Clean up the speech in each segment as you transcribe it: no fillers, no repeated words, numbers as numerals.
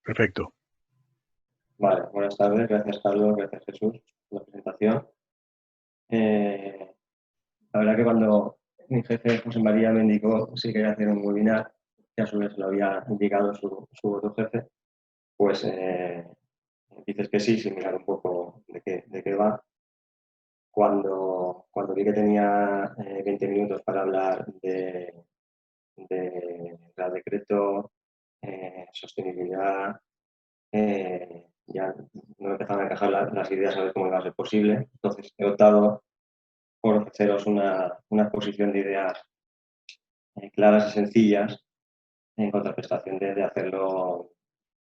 Perfecto. Vale, buenas tardes. Gracias, Carlos. Gracias, Jesús, por la presentación. La verdad que cuando mi jefe, José María, me indicó si quería hacer un webinar, que a su vez lo había indicado su otro jefe, pues dices que sí, sin mirar un poco de qué va. Cuando vi que tenía 20 minutos para hablar del decreto, sostenibilidad, ya no empezaban a encajar las ideas a ver cómo iba a ser posible. Entonces he optado por ofreceros una exposición de ideas claras y sencillas en contraprestación de hacerlo,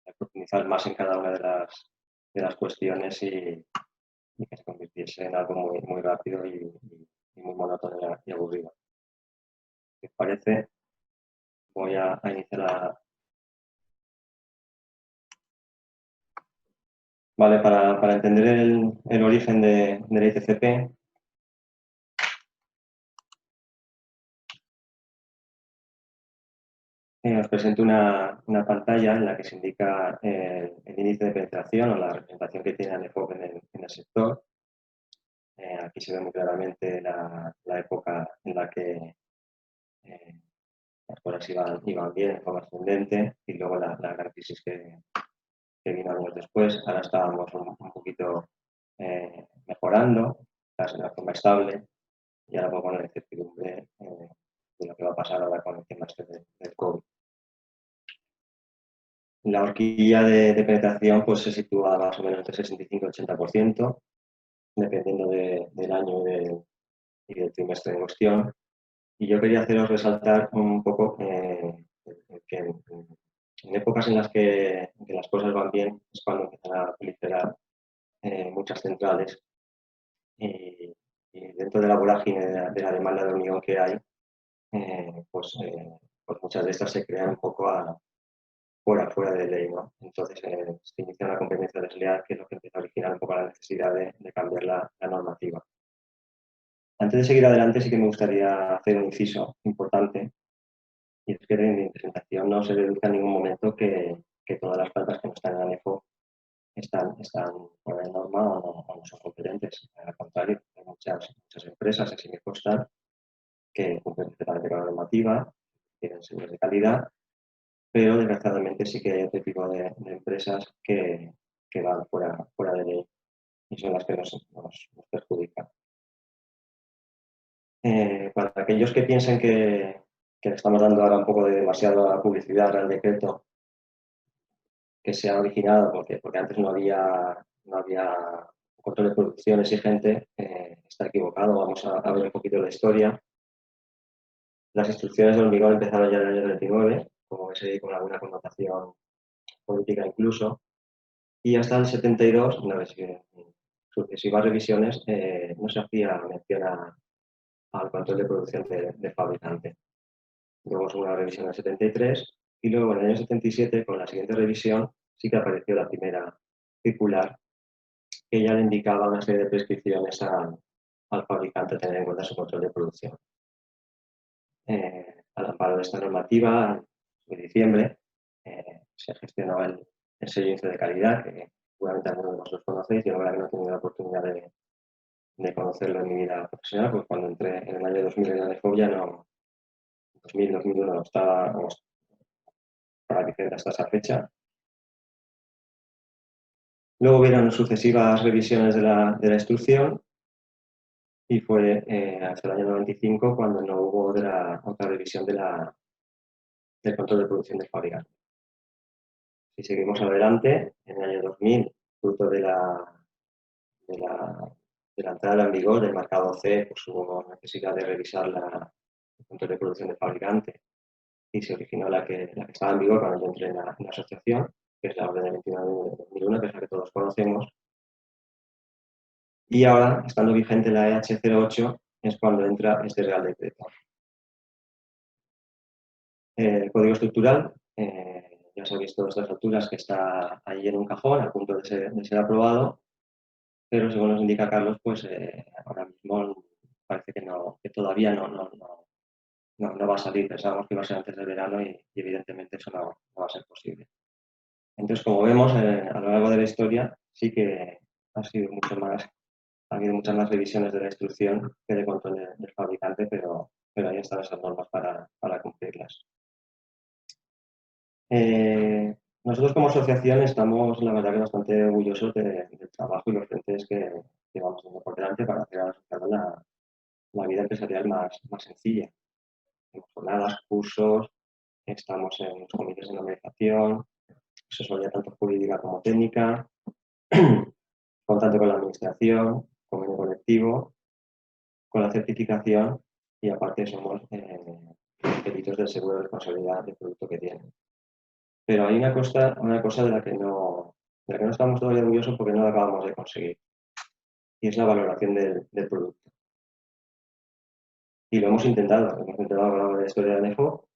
de profundizar más en cada una de las cuestiones y que se convirtiese en algo muy rápido y muy monótono y aburrido. ¿Qué os parece? Voy a iniciar Vale, para entender el origen de la ITCP, os presento una pantalla en la que se indica el índice de penetración o la representación que tiene ANEFOP en el sector. Aquí se ve muy claramente la época en la que las cosas iban bien, de forma ascendente, y luego la gran crisis que vino años después. Ahora estábamos un poquito mejorando, casi de una forma estable, y ahora pues, la incertidumbre de lo que va a pasar ahora con el tema del COVID. La horquilla de penetración pues, se sitúa más o menos entre 65 y 80%, dependiendo del año y del trimestre en cuestión. Y yo quería haceros resaltar un poco que en épocas en las que las cosas van bien es cuando empiezan a proliferar muchas centrales y dentro de la vorágine de la demanda de hormigón que hay, pues muchas de estas se crean un poco fuera de ley, ¿no? Entonces se inicia una competencia desleal que es lo que empieza a originar un poco la necesidad de cambiar la normativa. Antes de seguir adelante sí que me gustaría hacer un inciso importante y es que en mi presentación no se deduzca en ningún momento que todas las plantas que no están en ANEFO están fuera de norma o no son competentes. Al contrario, hay muchas empresas, así me constan, que cumplen perfectamente con la normativa, tienen sellos de calidad, pero desgraciadamente sí que hay otro tipo de empresas que van fuera de ley y son las que nos perjudican. Para aquellos que piensen que le estamos dando ahora un poco de demasiada publicidad al decreto que se ha originado, porque antes no había control de producción exigente, está equivocado. Vamos a ver un poquito la historia. Las instrucciones de hormigón empezaron ya en el año 39, como veis con alguna connotación política incluso, y hasta el 72, en sucesivas revisiones, no se hacía mención al control de producción de fabricante. Luego hubo una revisión en el 73 y luego en el año 77, con la siguiente revisión, sí que apareció la primera circular que ya le indicaba una serie de prescripciones al fabricante a tener en cuenta su control de producción. Al amparo de esta normativa, en diciembre, se gestionó el sello de calidad, que seguramente algunos de vosotros conocéis. Yo la verdad que no he tenido la oportunidad de conocerlo en mi vida profesional, porque cuando entré en el año 2000 en la ANEFOP ya no, 2001 no estaba para vigente hasta esa fecha. Luego hubieron sucesivas revisiones de la instrucción y fue hasta el año 95 cuando no hubo otra revisión del control de producción del fabricante. Si seguimos adelante, en el año 2000, fruto de la entrada en vigor del marcado C, pues hubo necesidad de revisar el control de producción del fabricante y se originó la que estaba en vigor cuando yo entré en la asociación, que es la orden de 29 de 2001, que es la que todos conocemos. Y ahora, estando vigente la EH08, es cuando entra este Real Decreto. El código estructural, ya sabéis todas estas alturas que está ahí en un cajón a punto de ser aprobado, pero según nos indica Carlos, pues ahora mismo parece que todavía no va a salir. Pensábamos que iba a ser antes del verano y evidentemente eso no va a ser posible. Entre Entonces, como vemos, a lo largo de la historia sí que ha habido muchas más revisiones de la instrucción que de control del fabricante, pero ahí están esas normas para cumplirlas. Nosotros como asociación estamos, la verdad, que bastante orgullosos del trabajo y los frentes que vamos haciendo por delante para hacer a la asociación la vida empresarial más sencilla. Tenemos jornadas, cursos, estamos en los comités de normalización, asesoría tanto jurídica como técnica, contacto con la administración, convenio colectivo, con la certificación y aparte somos peritos del seguro de responsabilidad del producto que tienen. Pero hay una cosa de la que no estamos todavía orgullosos porque no la acabamos de conseguir, y es la valoración del producto. Y lo hemos intentado a lo largo de la historia de NEFO,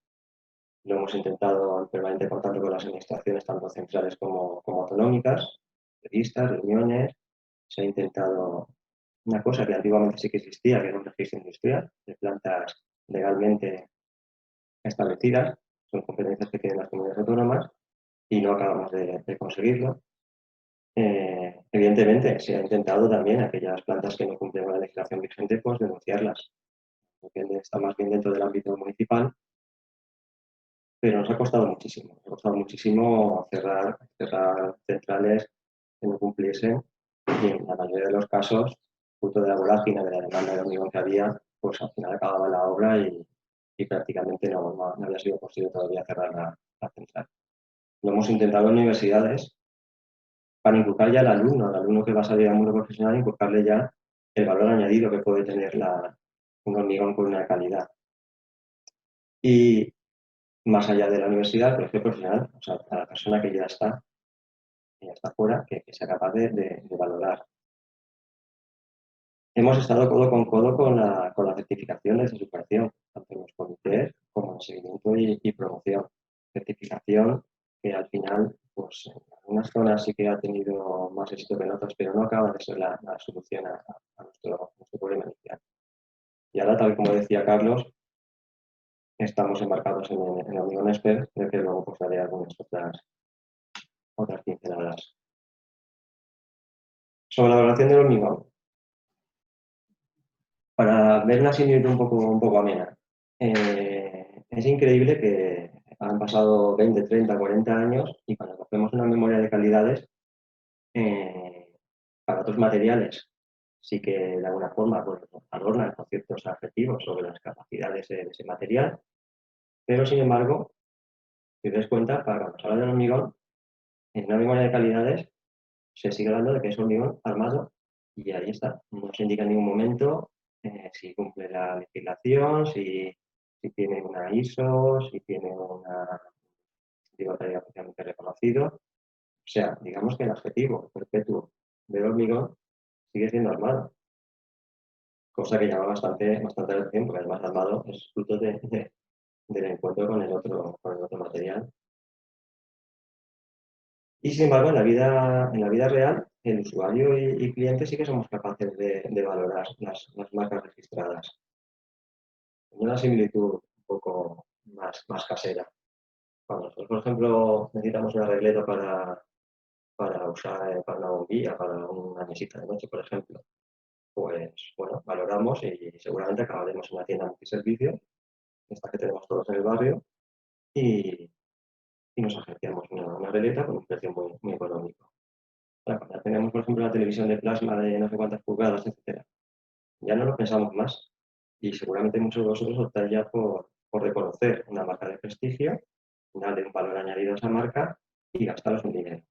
lo hemos intentado en permanente contacto con las administraciones, tanto centrales como autonómicas, revistas, reuniones. Se ha intentado una cosa que antiguamente sí que existía, que era un registro industrial de plantas legalmente establecidas, son competencias que tienen las comunidades autónomas y no acabamos de conseguirlo. Evidentemente, se ha intentado también aquellas plantas que no cumplen con la legislación vigente, pues denunciarlas. Está más bien dentro del ámbito municipal, pero nos ha costado muchísimo. Nos ha costado muchísimo cerrar centrales que no cumpliesen y en la mayoría de los casos, fruto de la vorágine, de la demanda de hormigón que había, pues al final acababa la obra y prácticamente no había sido posible todavía cerrar la central. Lo hemos intentado en universidades para inculcar ya al alumno que va a salir al mundo profesional, inculcarle ya el valor añadido que puede tener un hormigón con una calidad. Y más allá de la universidad, el colegio profesional, o sea, a la persona que ya está fuera, que sea capaz de valorar. Hemos estado codo con codo con la certificación de superación, tanto en los comités como en seguimiento y promoción. Certificación que al final, pues en algunas zonas sí que ha tenido más éxito que en otras, pero no acaba de ser la solución a nuestro problema inicial. Y ahora, tal como decía Carlos, estamos embarcados en Hormigón Expert, del que luego pues daré algunas otras pinceladas. Sobre la valoración del hormigón, para ver una similitud un poco amena. Es increíble que han pasado 20, 30, 40 años y cuando cogemos una memoria de calidades, para otros materiales sí que de alguna forma pues, adornan con ciertos adjetivos sobre las capacidades de ese material, pero sin embargo, si te das cuenta, para cuando se habla del hormigón, en una memoria de calidades se sigue hablando de que es hormigón armado y ahí está. No se indica en ningún momento si cumple la legislación, si tiene una ISO, si tiene una tarifa oficialmente reconocido. O sea, digamos que el adjetivo perpetuo del hormigón sigue siendo armado, cosa que llama bastante la atención, porque además armado es fruto del encuentro con el otro material. Y sin embargo, en la vida real, el usuario y cliente sí que somos capaces de valorar las marcas registradas. Una similitud un poco más casera. Cuando nosotros, por ejemplo, necesitamos un arreglo para usar para una bombilla, para una mesita de noche, por ejemplo, pues bueno, valoramos y seguramente acabaremos en una tienda multiservicio, esta que tenemos todos en el barrio, y nos agenciamos una regleta con un precio muy económico. Cuando ya tenemos, por ejemplo, una televisión de plasma de no sé cuántas pulgadas, etcétera, ya no lo pensamos más. Y seguramente muchos de vosotros optáis ya por reconocer una marca de prestigio, darle un valor añadido a esa marca y gastaros un dinero.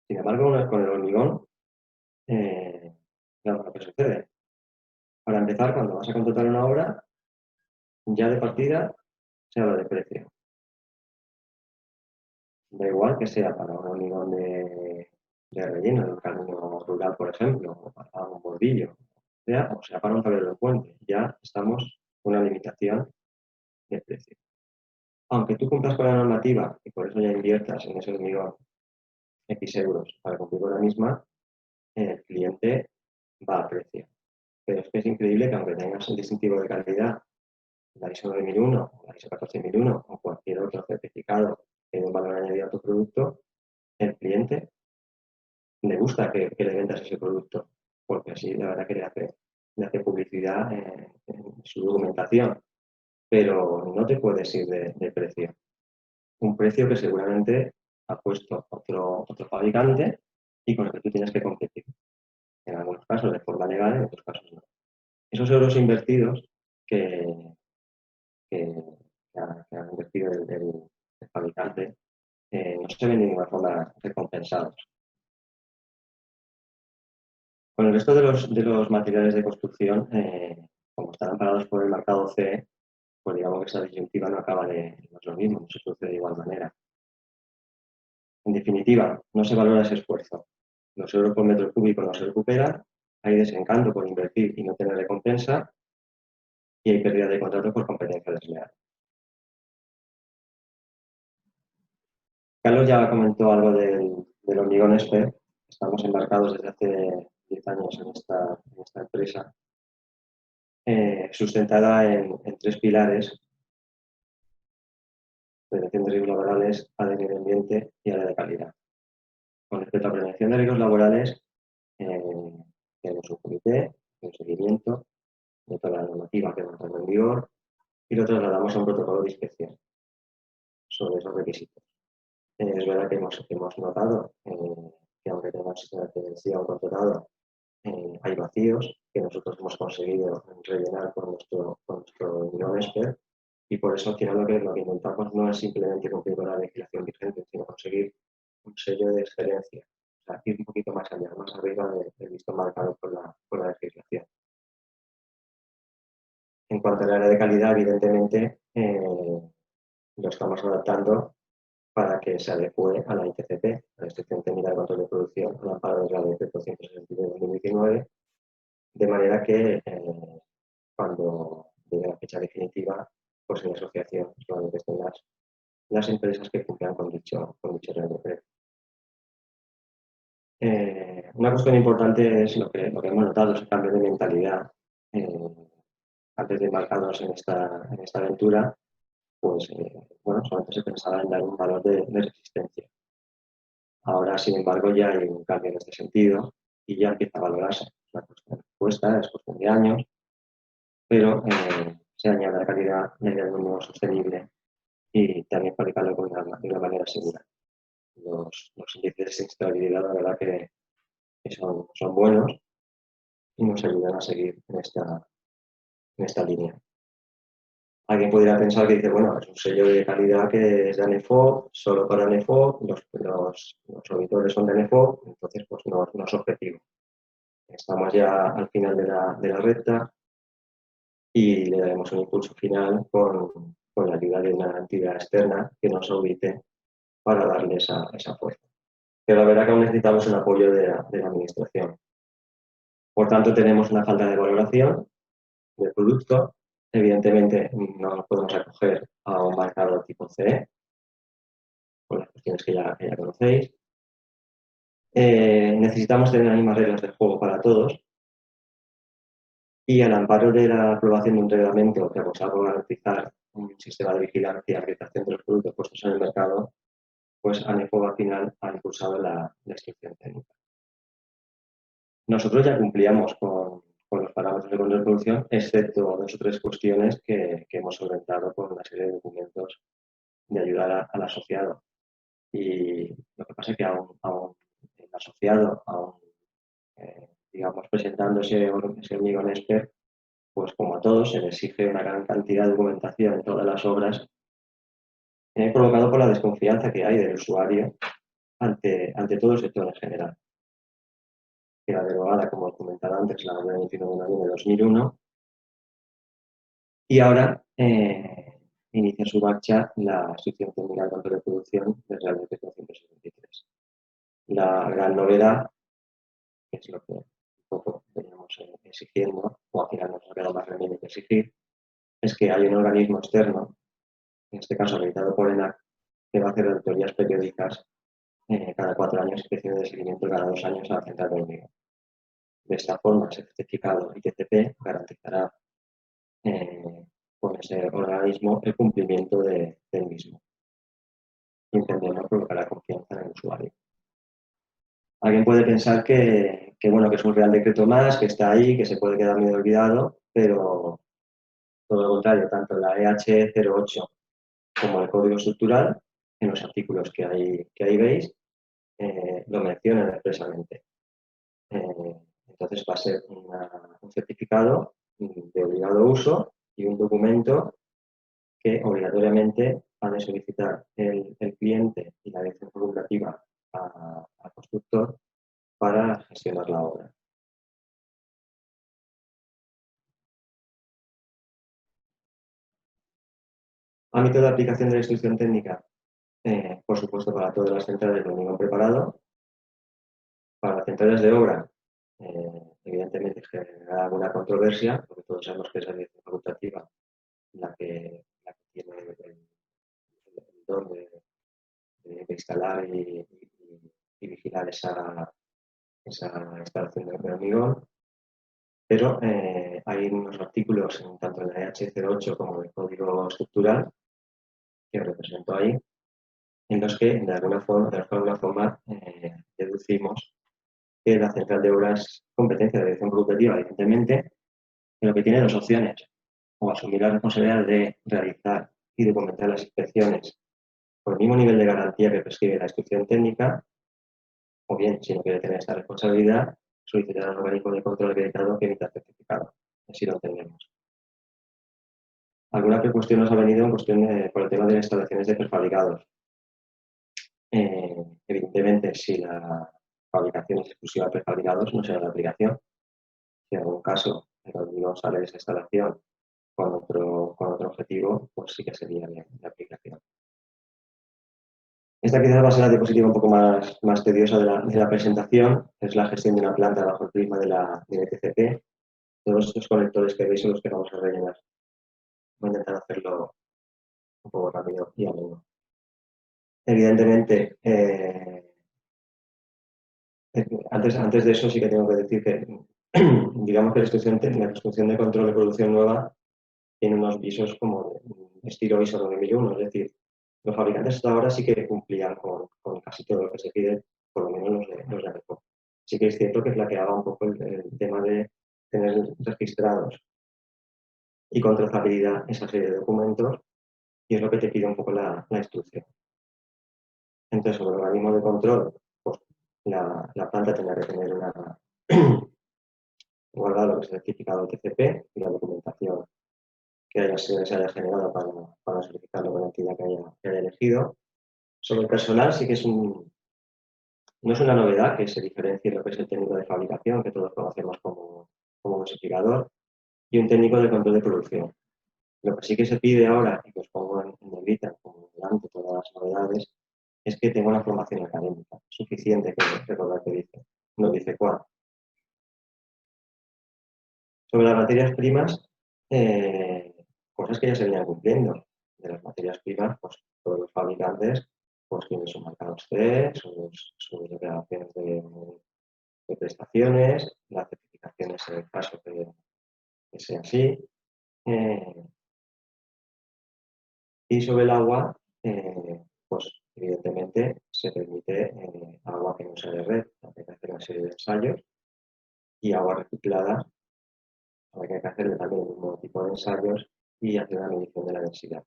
Sin embargo, con el hormigón, claro, lo que sucede. Para empezar, cuando vas a contratar una obra, ya de partida se habla de precio. Da igual que sea para un hormigón de relleno de un camino rural, por ejemplo, o para un bordillo, o sea para un tablero de puente. Ya estamos con una limitación de precio. Aunque tú cumplas con la normativa y por eso ya inviertas en ese hormigón X euros para cumplir con la misma, el cliente va a precio. Pero es que es increíble que aunque tengas un distintivo de calidad, la ISO 9001, la ISO 14001 o cualquier otro certificado que dé un valor añadido a tu producto, el cliente le gusta que le vendas ese producto, porque así la verdad que le hace publicidad en su documentación, pero no te puedes ir de precio. Un precio que seguramente ha puesto otro fabricante y con el que tú tienes que competir. En algunos casos de forma legal, en otros casos no. Esos euros invertidos que ha invertido el fabricante no se ven de ninguna forma recompensados. Con el resto de los materiales de construcción, como están amparados por el mercado CE, pues digamos que esa disyuntiva no acaba no es lo mismo, no se produce de igual manera. En definitiva, no se valora ese esfuerzo. Los euros por metro cúbico no se recuperan, hay desencanto por invertir y no tener recompensa, y hay pérdida de contrato por competencia desleal. Carlos ya comentó algo del hormigón esper. Estamos embarcados desde hace 10 años en esta empresa, sustentada en 3 pilares: prevención de riesgos laborales, área de medio ambiente y área de calidad. Con respecto a prevención de riesgos laborales, tenemos un comité, un seguimiento de toda la normativa que hemos en vigor y lo trasladamos a un protocolo de inspección sobre esos requisitos. Es verdad que hemos notado que aunque tenemos sistema de prevención controlado, hay vacíos que nosotros hemos conseguido rellenar con nuestro hormigón esper, y por eso al final lo que intentamos no es simplemente cumplir con la legislación vigente, sino conseguir un sello de excelencia, o sea, ir un poquito más allá, más arriba del visto marcado por la legislación. En cuanto al área de calidad, evidentemente lo estamos adaptando para que se adecue a la ITCP, a la Instrucción Técnica de Control de Producción, al amparo de la Ley 169 de 2019, de manera que cuando llegue la fecha definitiva, pues en la asociación solamente estén las empresas que cumplan con dicho Real Decreto. Una cuestión importante es lo que hemos notado, es el cambio de mentalidad. Antes de embarcarnos en esta aventura, pues bueno, solamente se pensaba en dar un valor de resistencia. Ahora, sin embargo, ya hay un cambio en este sentido y ya empieza a valorarse. La cuestión cuesta, es cuestión de años, pero se añade la calidad de un modo sostenible y también fabricarlo de una manera segura. Los índices de sustentabilidad, la verdad que son buenos y nos ayudan a seguir en esta línea. Alguien podría pensar que dice, bueno, es un sello de calidad que es de ANEFO, solo para ANEFO, los auditores son de ANEFO, entonces pues no es objetivo. Estamos ya al final de la recta y le daremos un impulso final con la ayuda de una entidad externa que nos audite para darle esa fuerza. Pero la verdad que aún necesitamos el apoyo de la administración. Por tanto, tenemos una falta de valoración del producto. Evidentemente, no nos podemos acoger a un marcador tipo CE, por las cuestiones que ya conocéis. Necesitamos tener las mismas reglas de juego para todos. Y al amparo de la aprobación de un reglamento que aconsejaba garantizar un sistema de vigilancia y acreditación de los productos puestos en el mercado, pues ANEFO al final ha impulsado la instrucción técnica. Nosotros ya cumplíamos con los parámetros de control de producción, excepto 2 o 3 cuestiones que hemos solventado con una serie de documentos de ayuda al asociado. Y lo que pasa es que aún el asociado, digamos, presentando ese hormigón esper, pues como a todos, se le exige una gran cantidad de documentación en todas las obras, provocado por la desconfianza que hay del usuario ante todo el sector en general. Queda derogada, como os comentaba antes, la Orden 29 de noviembre de 2001, y ahora inicia su marcha la Instrucción Técnica de Control de Producción del Real Decreto 173. La gran novedad, que es lo que un poco veníamos exigiendo, o al final nos ha quedado más remedio que exigir, es que hay un organismo externo, en este caso habilitado por ENAC, que va a hacer auditorías periódicas cada 4 años, inspecciones de seguimiento cada 2 años a la central de hormigón. De esta forma, ese certificado ITCP garantizará con ese organismo el cumplimiento del mismo. y entendemos provocará confianza en el usuario. Alguien puede pensar bueno, que es un Real Decreto más, que está ahí, que se puede quedar medio olvidado, pero todo lo contrario, tanto la EH 08 como el código estructural, en los artículos que ahí veis, lo mencionan expresamente. Entonces va a ser un certificado de obligado uso y un documento que obligatoriamente ha de solicitar el cliente y la dirección facultativa al constructor para gestionar la obra. Ámbito de aplicación de la instrucción técnica, por supuesto, para todas las centrales de hormigón preparado. Para las centrales de obra, evidentemente generará alguna controversia, porque todos sabemos que es la dirección facultativa la que tiene el don de instalar y vigilar esa instalación de hormigón. Pero hay unos artículos, tanto en la EH 08 como en el código estructural, que represento ahí, en los que de alguna forma deducimos que la central de obras es competencia de dirección facultativa, evidentemente, pero que tiene dos opciones: o asumir la responsabilidad de realizar y documentar las inspecciones por el mismo nivel de garantía que prescribe la instrucción técnica, o bien, si no quiere tener esta responsabilidad, solicitar al organismo de control acreditado que emita el certificado. Así lo entendemos. Alguna cuestión nos ha venido por el tema de las instalaciones de prefabricados. Evidentemente, si la fabricación es exclusiva de prefabricados, no será de aplicación. Si en algún caso el hormigón sale de esa instalación con otro objetivo, pues sí que sería de aplicación. Esta quizás va a ser la diapositiva un poco más tediosa de la presentación, es la gestión de una planta bajo el prisma del ETCP. Todos estos conectores que veis son los que vamos a rellenar. Voy a intentar hacerlo un poco rápido y ameno. Evidentemente, antes de eso sí que tengo que decir que digamos que la instrucción de control de producción nueva tiene unos visos como de estilo ISO 9001, es decir, los fabricantes hasta ahora sí que cumplían con casi todo lo que se pide, por lo menos los de ARECO. Sí que es cierto que flaqueaba un poco el tema de tener registrados y con trazabilidad esa serie de documentos, y es lo que te pide un poco la instrucción. Entonces, sobre el organismo de control, pues la planta tendrá que tener guardado lo que es el certificado TCP y la documentación que se haya generado para solicitarlo con la entidad que haya elegido. Sobre el personal, sí que no es una novedad que se diferencie lo que es el técnico de fabricación, que todos conocemos como dosificador, y un técnico de control de producción. Lo que sí que se pide ahora, y que os pongo en negrita, como delante todas las novedades, es que tenga una formación académica suficiente, que recordar que dice, no dice cuál. Sobre las materias primas, cosas que ya se venían cumpliendo. De las materias primas, pues todos los fabricantes pues tienen sus marcados CE, sus declaraciones de prestaciones, las certificaciones en el caso que sea así. Y sobre el agua, pues evidentemente se permite agua que no sea de red, hay que hacer una serie de ensayos, y agua reciclada, hay que hacer también el mismo tipo de ensayos y hacer una medición de la densidad.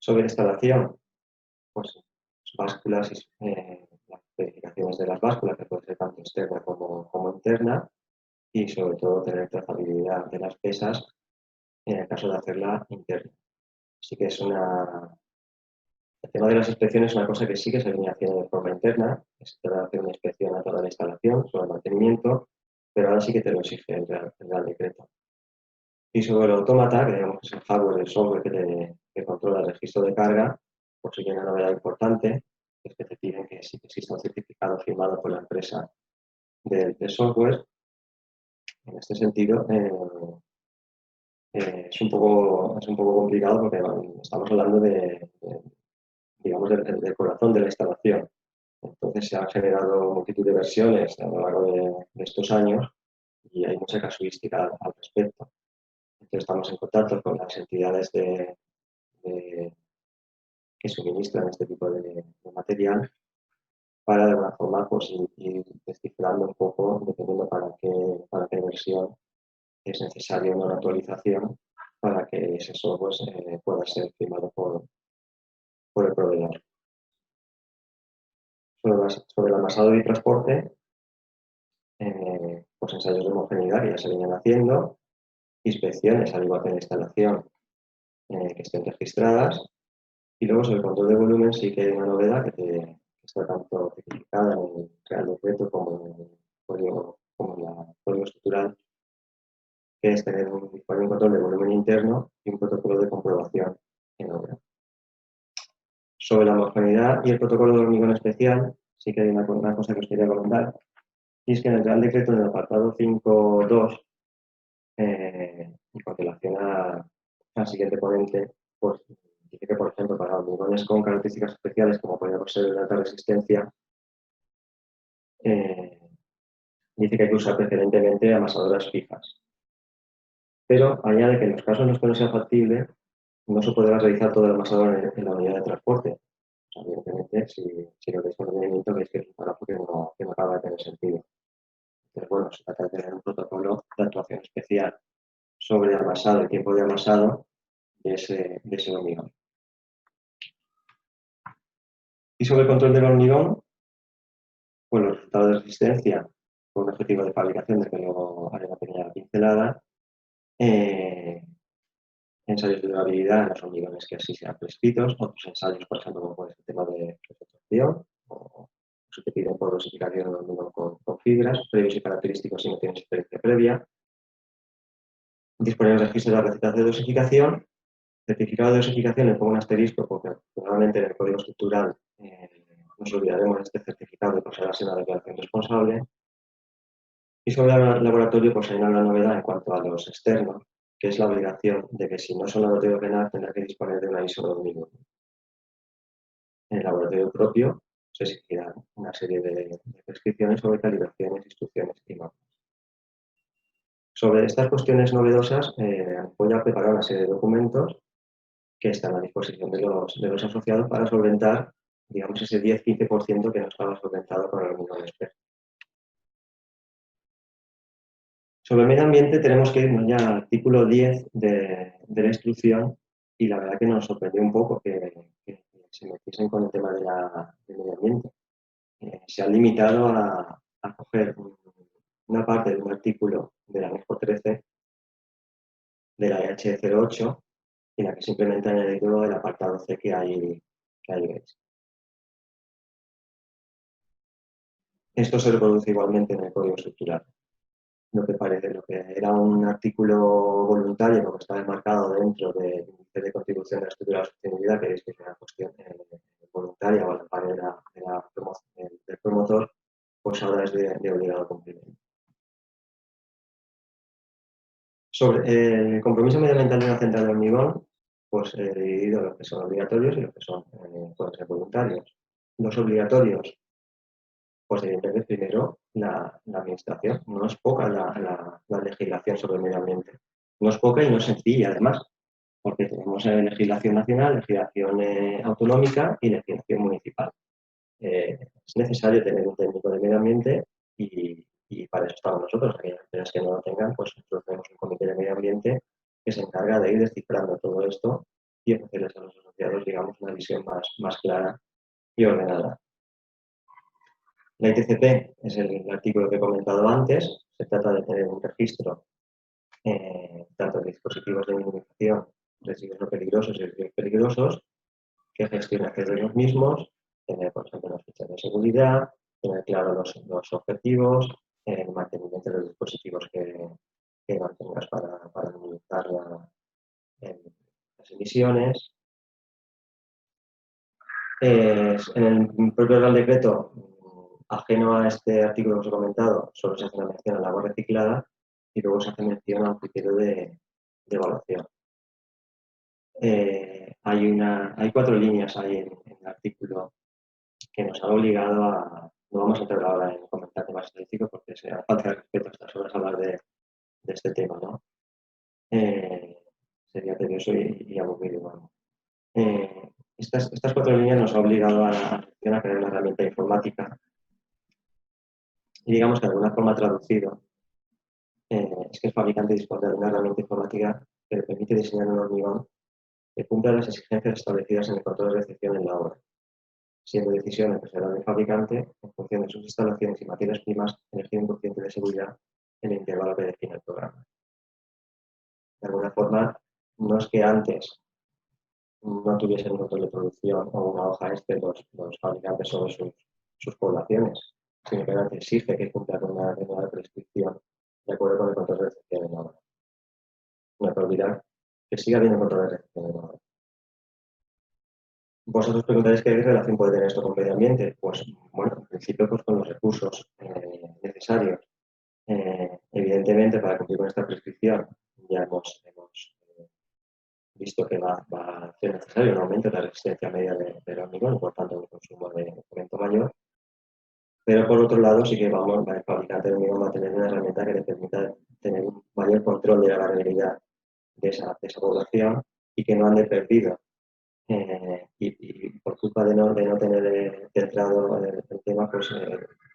Sobre instalación, pues básculas, las verificaciones de las básculas, que puede ser tanto externa como interna, y sobre todo tener trazabilidad de las pesas en el caso de hacerla interna. Así que el tema de las inspecciones es una cosa que sí que se viene haciendo de forma interna, que se trata de hacer una inspección a toda la instalación sobre el mantenimiento, pero ahora sí que te lo exige el Real Decreto. Y sobre el autómata, que digamos que es el hardware, el software que controla el registro de carga, pues sí que hay una novedad importante, es que te piden que sí que exista un certificado firmado por la empresa de software. En este sentido, es un poco complicado porque estamos hablando digamos, del corazón de la instalación. Entonces se han generado multitud de versiones a lo largo de estos años y hay mucha casuística al respecto. Entonces estamos en contacto con las entidades que suministran este tipo de material para de alguna forma pues, ir descifrando un poco, dependiendo para qué versión es necesaria una actualización para que ese software pueda ser firmado por el proveedor. Sobre el amasado y transporte, pues ensayos de homogeneidad que ya se venían haciendo, inspecciones al igual que en la instalación que estén registradas, y luego sobre el control de volumen sí que hay una novedad que está tanto tipificada en el Real Decreto como en el código estructural, que es tener un control de volumen interno y un protocolo de comprobación en obra. Sobre la homogeneidad y el protocolo de hormigón especial, sí que hay una cosa que os quería comentar, y es que en el Real Decreto, en el apartado 5.2, y con relación al siguiente ponente, pues dice que, por ejemplo, para hormigones con características especiales, como podría ser de alta resistencia, dice que hay que usar preferentemente amasadoras fijas. Pero añade que en los casos en los que no sea factible, no se podrá realizar todo el amasador en la unidad de transporte. O sea, evidentemente, si lo veis con movimiento, veis que es un párrafo que no acaba de tener sentido. Entonces, bueno, se trata de tener un protocolo de actuación especial sobre el amasado, el tiempo de amasado de ese hormigón. Y sobre el control del hormigón, pues los resultados de resistencia con un objetivo de fabricación de que luego haré una pequeña pincelada, ensayos de durabilidad en los hormigones que así sean prescritos, otros ensayos, por ejemplo, como puede ser el tema de retracción, o se te piden por dosificación de hormigón con fibras, previos y característicos si no tienes experiencia previa, disponer de registro de las recetas de dosificación, certificado de dosificación, le pongo un asterisco porque normalmente en el código estructural nos olvidaremos de este certificado y pasará a ser una declaración responsable. Y sobre el laboratorio, pues hay una novedad en cuanto a los externos, que es la obligación de que si no son laboratorio penal tendrá que disponer de una ISO 2001. En el laboratorio propio se exigirán una serie de prescripciones sobre calibraciones, instrucciones y normas. Sobre estas cuestiones novedosas, voy a preparar una serie de documentos que están a disposición de los asociados para solventar, digamos, ese 10-15% que no estaba solventado con el hormigón experto. Sobre el medio ambiente tenemos que irnos ya al artículo 10 de la instrucción y la verdad que nos sorprendió un poco que se metiesen con el tema del medio ambiente. Se han limitado a coger una parte de un artículo de la anexo 13 de la EH 08 en la que simplemente han añadido el apartado C que ahí veis. Esto se reproduce igualmente en el código estructural. Lo que era un artículo voluntario, lo que está enmarcado dentro del índice de contribución de la estructura de la sostenibilidad, que es una cuestión voluntaria o a la par del promotor, pues ahora es de obligado cumplimiento. Sobre el compromiso medioambiental de una central de hormigón, pues he dividido los que son obligatorios y los que pueden ser voluntarios. Los obligatorios, pues evidentemente primero la administración. No es poca la legislación sobre el medio ambiente. No es poca y no es sencilla, además, porque tenemos legislación nacional, legislación autonómica y legislación municipal. Es necesario tener un técnico de medio ambiente y para eso estamos nosotros. Aquellas empresas que no lo tengan, pues nosotros tenemos un comité de medio ambiente que se encarga de ir descifrando todo esto y ofrecerles a los asociados, digamos, una visión más clara y ordenada. La ITCP es el artículo que he comentado antes. Se trata de tener un registro tanto de dispositivos de minimización, residuos no peligrosos y residuos peligrosos, que gestione hacer los mismos, tener, por ejemplo, las fichas de seguridad, tener claros los objetivos, el mantenimiento de los dispositivos que mantengas para minimizar las emisiones. En el propio Real Decreto, ajeno a este artículo que os he comentado, solo se hace una mención al agua reciclada y luego se hace mención a un criterio de evaluación. Hay 4 líneas ahí en el artículo que nos han obligado a... No vamos a entrar ahora en comentar temas estadísticos porque sería falta de respeto a estas horas hablar de este tema, ¿no? Sería tedioso y aburrido, bueno. Estas 4 líneas nos ha obligado a la Asociación a crear una herramienta informática y digamos que de alguna forma traducido es que el fabricante dispone de una herramienta informática que le permite diseñar un hormigón que cumpla las exigencias establecidas en el control de recepción en la obra, siendo decisión empresarial del fabricante en función de sus instalaciones y materias primas en el 100% de seguridad en el intervalo que define el programa. De alguna forma, no es que antes no tuviesen un control de producción o una hoja los fabricantes sobre sus poblaciones, sino que ahora te exige que cumpla con una determinada prescripción de acuerdo con el control de recepción en la obra. No hay que olvidar que sigue habiendo control de recepción en la obra. Vosotros preguntaréis qué relación puede tener esto con el medio ambiente. Pues, bueno, en principio, pues con los recursos necesarios. Evidentemente, para cumplir con esta prescripción, ya hemos visto que va a ser necesario un aumento de la resistencia media del hormigón y, por tanto, un consumo de cemento mayor. Pero, por otro lado, sí que el fabricante de hormigón va a tener una herramienta que le permita tener un mayor control de la variabilidad de esa población y que no ande perdido. Y por culpa de no tener centrado el tema, pues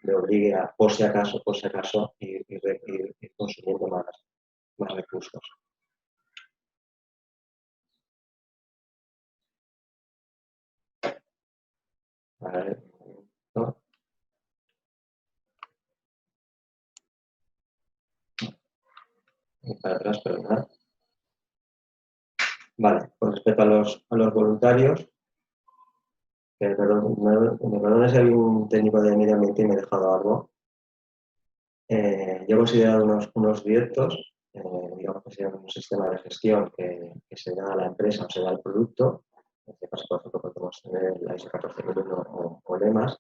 le obligue a, por si acaso, ir consumiendo más recursos. A ver, ¿no? Y para atrás, perdón. Vale, con respecto a los voluntarios, me perdones si hay un técnico de medio ambiente y me he dejado algo. Yo he considerado unos directos, digamos que sería un sistema de gestión que se da a la empresa o se da al producto. En este caso, por ejemplo, podemos tener la ISO 14001 o lemas.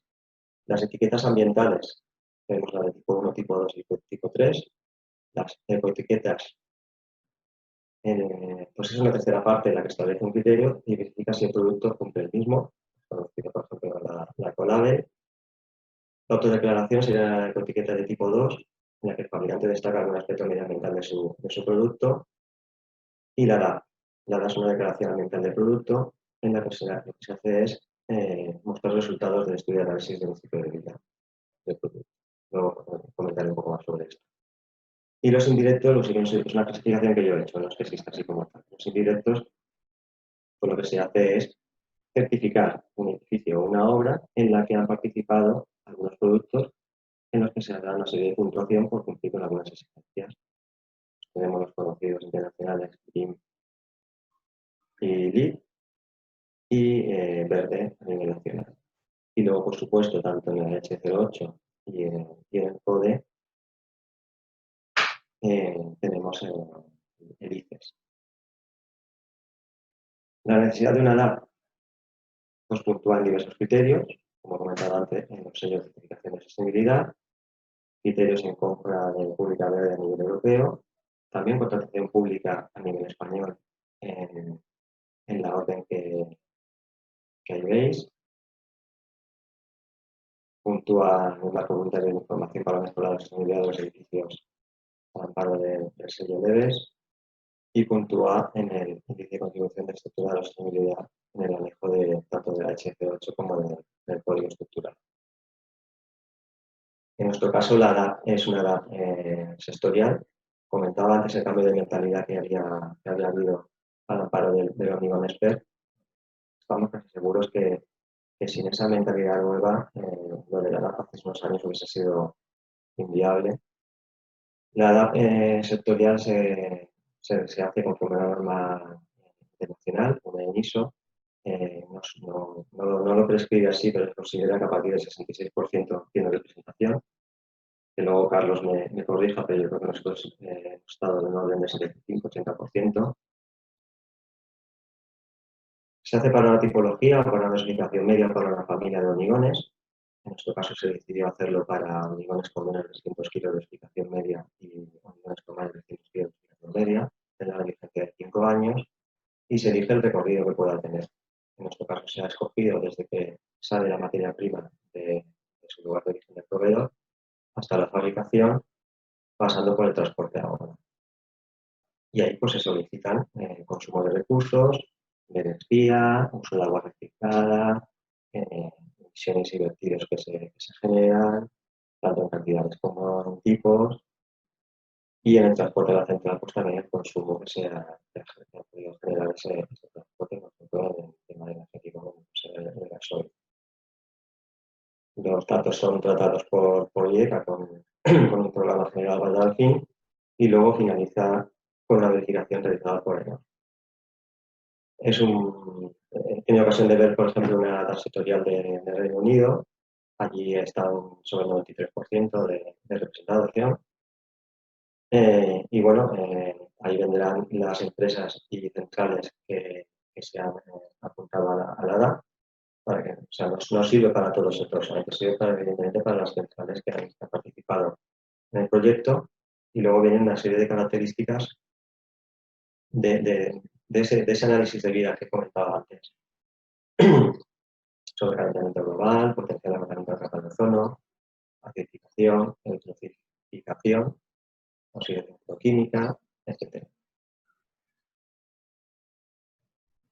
Las etiquetas ambientales, tenemos la de tipo 1, tipo 2 y tipo 3. Las ecoetiquetas, pues es una tercera parte en la que establece un criterio y verifica si el producto cumple el mismo. Por ejemplo, la Ecolabel. La autodeclaración sería la ecoetiqueta de tipo 2, en la que el fabricante destaca algún aspecto medioambiental de su producto. Y la DAP. La DAP es una declaración ambiental del producto en la que lo que se hace es mostrar resultados del estudio de análisis del ciclo de vida del producto. Luego comentaré un poco más sobre esto. Y los indirectos, es una clasificación que yo he hecho, no es que exista así como tal. Los indirectos, pues lo que se hace es certificar un edificio o una obra en la que han participado algunos productos en los que se hará una serie de puntuación por cumplir con algunas exigencias. Tenemos los conocidos internacionales BREEAM y LEED y verde a nivel nacional. Y luego, por supuesto, tanto en el H08 y en el CODE tenemos el ICES. La necesidad de una DAP pues, puntúa en diversos criterios, como comentaba antes, en los sellos de certificación de sostenibilidad, criterios en compra de pública verde a nivel europeo, también contratación pública a nivel español en la orden que ahí veis. Puntúa un marco voluntario de información para mejorar la sostenibilidad de los edificios al amparo del sello DEBES y puntúa en el índice de contribución de estructura de la sostenibilidad en el anejo tanto de la HC8 como del código estructural. En nuestro caso, la DAP es una DAP sectorial. Comentaba antes el cambio de mentalidad que había habido al amparo del hormigón expert. Estamos casi seguros que sin esa mentalidad nueva, lo de la DAP hace unos años hubiese sido inviable. La DAP sectorial se hace conforme a una norma internacional, una ISO. No lo prescribe así, pero considera que a partir del 66% tiene representación. Que luego Carlos me corrija, pero yo creo que nosotros hemos estado en un orden de 75-80%. Se hace para una tipología o para una explicación media para una familia de hormigones. En nuestro caso se decidió hacerlo para hormigones con menos de 300 kilos de explicación media y hormigones con más de 300 kilos de explicación media. Tendrá una vigencia de 5 años y se elige el recorrido que pueda tener. En nuestro caso se ha escogido desde que sale la materia prima de su lugar de origen del proveedor hasta la fabricación, pasando por el transporte a obra. Y ahí pues se solicitan consumo de recursos, de energía, uso de agua reciclada, emisiones y vertidos que se generan, tanto en cantidades como en tipos. Y en el transporte de la central, pues también el consumo que ha podido generar ese transporte, por ejemplo, en el tema energético, como el gasoil. Los datos son tratados por IECA con un programa general para dar fin y luego finaliza con una verificación realizada por ENOS. He tenido ocasión de ver, por ejemplo, una data sectorial de Reino Unido. Allí está sobre el 93% de representación. Y bueno, ahí vendrán las empresas y centrales que se han apuntado a la ADA, para que, o sea, no sirve para todos los sectores, solamente sirve evidentemente para las centrales que han participado en el proyecto, y luego vienen una serie de características de ese análisis de vida que comentaba antes, sobre calentamiento global, potencial de agotamiento de capas de ozono, acidificación, eutroficación, oxidación química, etc.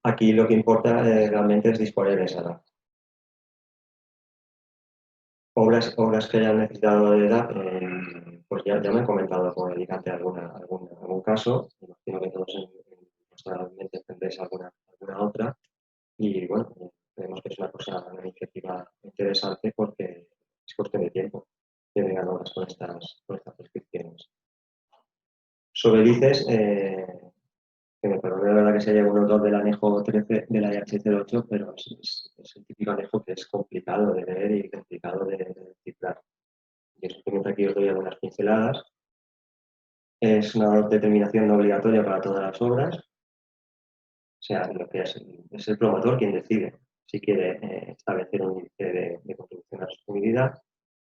Aquí lo que importa realmente es disponer de esa edad. Obras que hayan necesitado de edad, pues ya me he comentado con el Alicante algún caso. Imagino que todos en vuestra mente tendréis alguna otra. Y bueno, creemos que es una iniciativa interesante porque es cuestión de tiempo que vengan obras con estas prescripciones. Sobre el ICES, que me perdone la verdad que se haya un autor del anejo 13 de la IH08, pero es el típico anejo que es complicado de leer y complicado de descifrar. Y eso que aquí os doy algunas pinceladas. Es una determinación no obligatoria para todas las obras. O sea, lo que es el promotor quien decide si quiere establecer un índice de contribución a la sostenibilidad.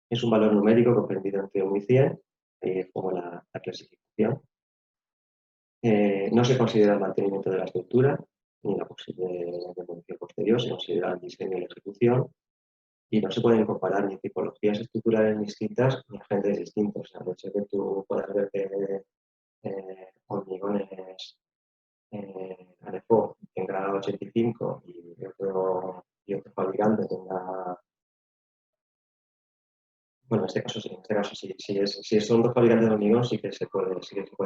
Es un valor numérico comprendido entre 1 y 100, ahí es como la clasificación. No se considera el mantenimiento de la estructura ni la posible demolición posterior, se considera el diseño y la ejecución, y no se pueden comparar ni tipologías estructurales distintas ni agentes distintos. O sea, de hecho que tú puedas ver que hormigones Aleppo tenga 85 y otro fabricante tenga. Bueno, en este caso sí. Si son dos fabricantes de hormigón, sí que se puede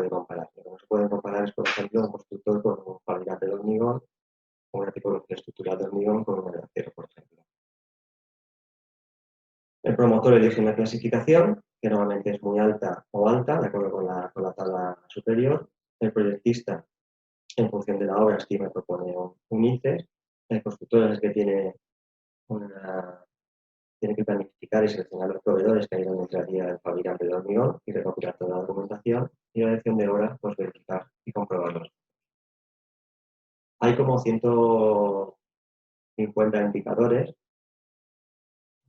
comparar. Lo que no se puede comparar es, por ejemplo, un constructor con un fabricante de hormigón, con una tipología estructural de hormigón con un acero, por ejemplo. El promotor elige una clasificación, que normalmente es muy alta o alta, de acuerdo con la tabla superior. El proyectista, en función de la obra, estima y propone un ICES. El constructor es el que tiene que planificar y seleccionar los proveedores que hay en la del fabricante de hormigón y recopilar toda la documentación, y la dirección de obra, pues verificar y comprobarlos. Hay como 150 indicadores,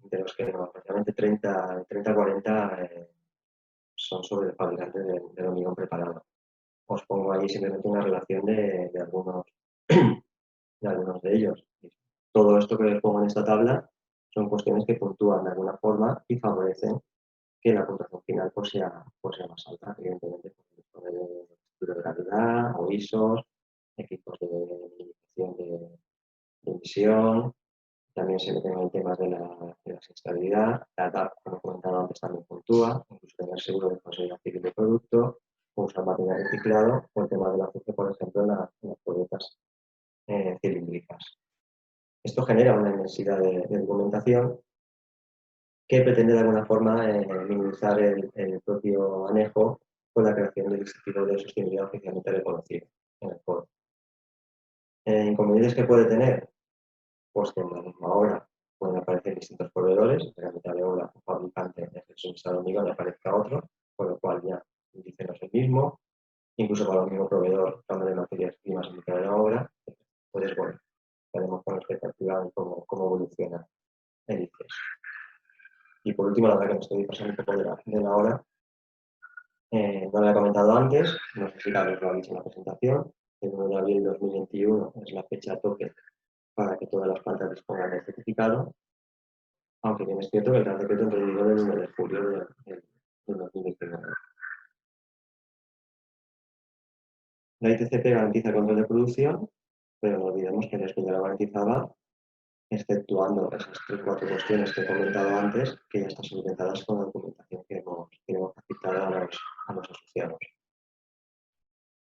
de los que aproximadamente 30 a 40 son sobre el fabricante del hormigón preparado. Os pongo ahí simplemente una relación de algunos de ellos. Todo esto que os pongo en esta tabla son cuestiones que puntúan de alguna forma y favorecen que la puntuación final pues sea más alta, evidentemente, por el estudio de gravedad o ISOs, equipos de limitación de emisión. También se meten en temas de la sinistralidad. La DAP, como he comentado antes, también puntúa, incluso tener seguro de responsabilidad civil de producto, usar material reciclado, o el tema del aceite, por ejemplo, en las probetas cilíndricas. Esto genera una necesidad de documentación que pretende de alguna forma minimizar el propio anejo con la creación del dispositivo de sostenibilidad oficialmente reconocido en el foro. Inconvenientes que puede tener, pues que en la misma obra pueden aparecer distintos proveedores, en la mitad de obra un fabricante es el suministrador hormigón y aparezca otro, con lo cual ya el índice no es el mismo, incluso para el mismo proveedor, cambio de materias primas en mitad de la obra, pues bueno, tenemos con expectativa de cómo evoluciona el índice. Y por último, la verdad que me estoy pasando un poco de la hora. No lo he comentado antes, no sé si Carlos lo ha dicho en la presentación. El 1 de abril de 2021 es la fecha tope para que todas las plantas dispongan del certificado, aunque bien es cierto que el Real Decreto entró en vigor el 1 de julio de 2019. La ITCP garantiza el control de producción pero no olvidemos que el estudio la garantizaba, exceptuando esas 3 o 4 cuestiones que he comentado antes, que ya están solventadas con la documentación que hemos facilitado a los asociados.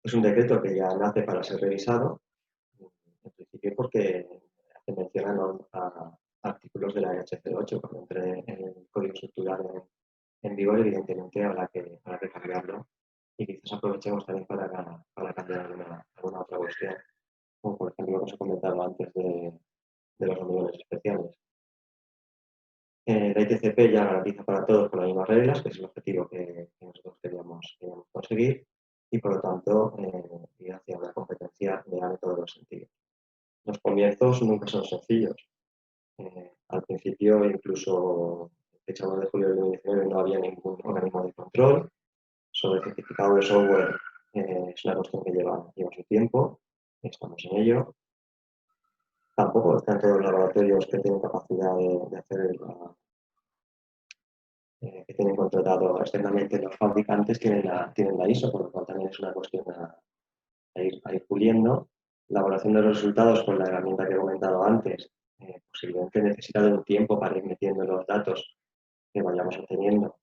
Es un decreto que ya nace para ser revisado, en principio porque hace mención a artículos de la EH08, cuando entre en el Código Estructural en vigor, evidentemente habrá que cambiarlo, y quizás aprovechemos también para cambiar alguna otra cuestión, como por ejemplo lo que os he comentado antes de los hormigones especiales. La ITCP ya garantiza para todos con las mismas reglas, que es el objetivo que nosotros queríamos conseguir, y por lo tanto ir hacia una competencia legal en todos los sentidos. Los comienzos nunca son sencillos. Al principio, incluso fecha 1 de julio de 2019, no había ningún organismo de control. Sobre el certificado de software es una cuestión que lleva su tiempo, estamos en ello. Tampoco están todos los laboratorios que tienen capacidad de hacer que tienen contratado externamente los fabricantes, tienen la ISO, por lo cual también es una cuestión a ir puliendo. La evaluación de los resultados con la herramienta que he comentado antes, posiblemente necesita de un tiempo para ir metiendo los datos que vayamos obteniendo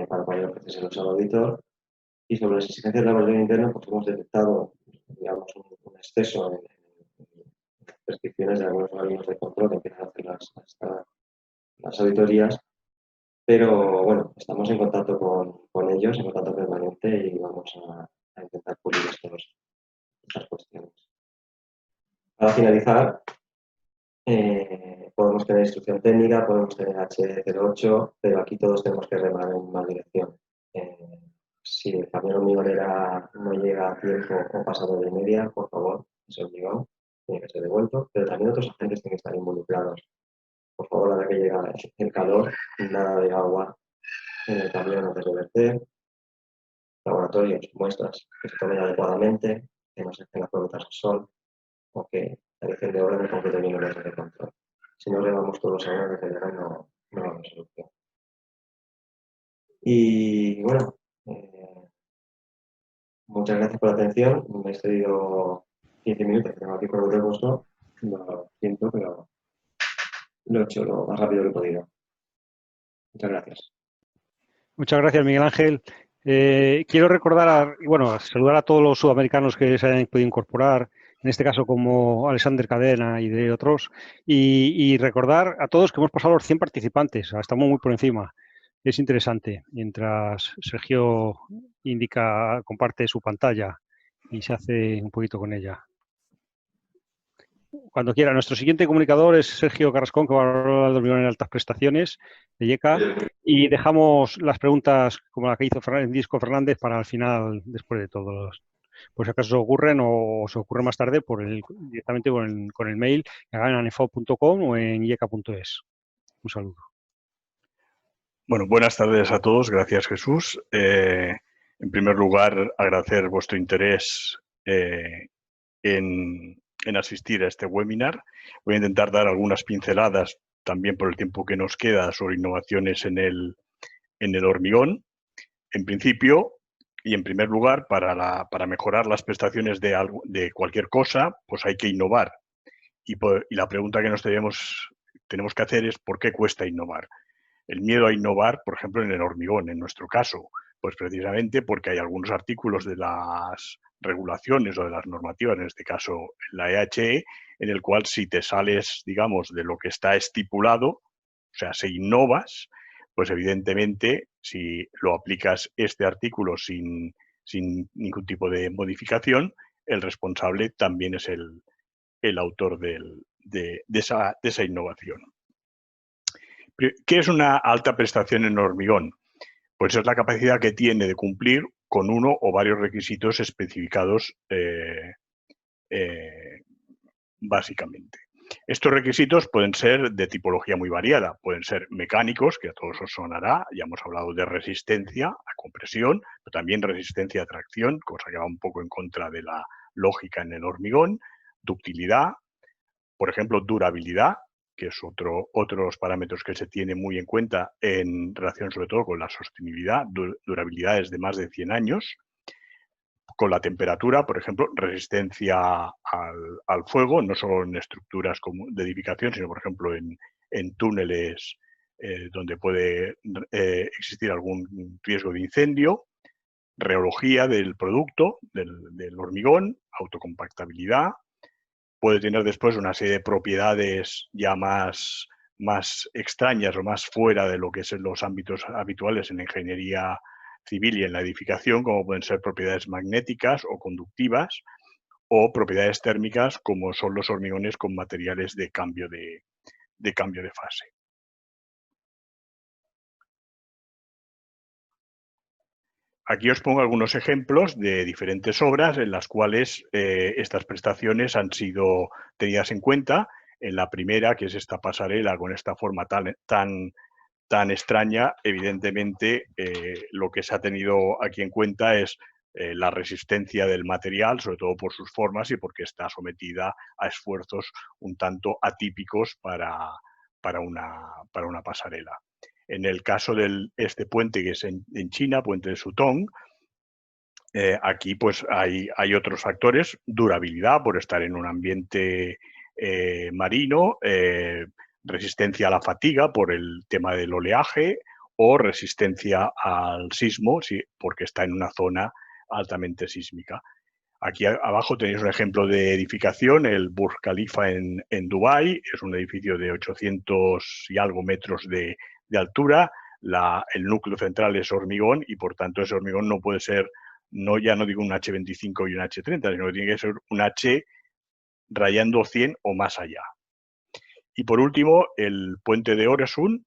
para poder ofrecérselos al auditor. Y sobre las exigencias de laboratorio interno, pues hemos detectado, digamos, un exceso en prescripciones de algunos organismos de control que empiezan a hacer las auditorías, pero bueno, estamos en contacto con ellos, en contacto permanente, y vamos a intentar pulir estas cuestiones. Para finalizar, podemos tener instrucción técnica, podemos tener H08, pero aquí todos tenemos que remar en una dirección. Si el camión hormigonera no llega a tiempo o pasa de hora y media, por favor, ese hormigón tiene que ser devuelto, pero también otros agentes tienen que estar involucrados. Por favor, a la que llega el calor, nada de agua en el camión antes de verter. Laboratorios, muestras que se tomen adecuadamente, que no se estén las pruebas al sol, o que la dirección de orden complete bien los de control. Si no remamos todos a una determinada, no va a haber solución. Y bueno, muchas gracias por la atención. Me he excedido 15 minutos, que tengo aquí por el reposo. Lo siento, pero lo he hecho lo más rápido que he podido. Muchas gracias. Muchas gracias, Miguel Ángel. Quiero recordar, saludar a todos los sudamericanos que se hayan podido incorporar, en este caso como Alexander Cadena y de otros, y recordar a todos que hemos pasado los 100 participantes, estamos muy por encima. Es interesante, mientras Sergio comparte su pantalla y se hace un poquito con ella. Cuando quiera. Nuestro siguiente comunicador es Sergio Carrascón, que va a hablar de hormigón en altas prestaciones de IECA, y dejamos las preguntas como la que hizo Francisco Fernández para el final, después de todos. Pues si acaso se ocurren o se ocurre más tarde directamente con el mail que hagan en anefo.com o en IECA.es. Un saludo. Bueno, buenas tardes a todos. Gracias, Jesús. En primer lugar, agradecer vuestro interés en asistir a este webinar. Voy a intentar dar algunas pinceladas, también por el tiempo que nos queda, sobre innovaciones en el hormigón. En principio, y en primer lugar, para mejorar las prestaciones de cualquier cosa, pues hay que innovar. Y la pregunta que nos tenemos que hacer es ¿por qué cuesta innovar? El miedo a innovar, por ejemplo, en el hormigón, en nuestro caso, pues precisamente porque hay algunos artículos de las regulaciones o de las normativas, en este caso la EHE, en el cual si te sales, digamos, de lo que está estipulado, o sea, si innovas, pues evidentemente si lo aplicas este artículo sin ningún tipo de modificación, el responsable también es el autor de esa innovación. ¿Qué es una alta prestación en hormigón? Pues es la capacidad que tiene de cumplir con uno o varios requisitos especificados básicamente. Estos requisitos pueden ser de tipología muy variada, pueden ser mecánicos, que a todos os sonará, ya hemos hablado de resistencia a compresión, pero también resistencia a tracción, cosa que va un poco en contra de la lógica en el hormigón, ductilidad, por ejemplo, durabilidad, que es otro de los parámetros que se tiene muy en cuenta en relación sobre todo con la sostenibilidad, durabilidades de más de 100 años, con la temperatura, por ejemplo, resistencia al fuego, no solo en estructuras de edificación, sino, por ejemplo, en túneles donde puede existir algún riesgo de incendio, reología del producto, del hormigón, autocompactabilidad. Puede tener después una serie de propiedades ya más extrañas o más fuera de lo que son los ámbitos habituales en la ingeniería civil y en la edificación, como pueden ser propiedades magnéticas o conductivas, o propiedades térmicas, como son los hormigones con materiales de cambio de fase. Aquí os pongo algunos ejemplos de diferentes obras en las cuales estas prestaciones han sido tenidas en cuenta. En la primera, que es esta pasarela con esta forma tan extraña, evidentemente lo que se ha tenido aquí en cuenta es la resistencia del material, sobre todo por sus formas y porque está sometida a esfuerzos un tanto atípicos para una pasarela. En el caso de este puente que es en China, puente de Sutong, aquí pues hay otros factores, durabilidad por estar en un ambiente marino, resistencia a la fatiga por el tema del oleaje o resistencia al sismo, sí, porque está en una zona altamente sísmica. Aquí abajo tenéis un ejemplo de edificación, el Burj Khalifa en Dubái, es un edificio de 800 y algo metros de altura, el núcleo central es hormigón y por tanto ese hormigón no puede ser, ya no digo un H25 y un H30, sino que tiene que ser un H rayando 100 o más allá. Y por último, el puente de Øresund,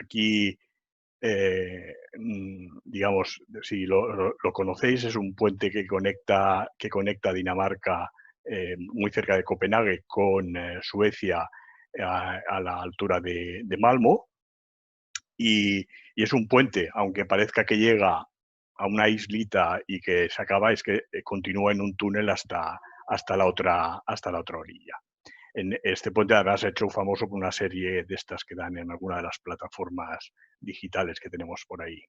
aquí digamos, si lo conocéis, es un puente que conecta Dinamarca muy cerca de Copenhague con Suecia a la altura de Malmö. Y es un puente, aunque parezca que llega a una islita y que se acaba, es que continúa en un túnel hasta la otra orilla. En este puente además se ha hecho famoso por una serie de estas que dan en alguna de las plataformas digitales que tenemos por ahí.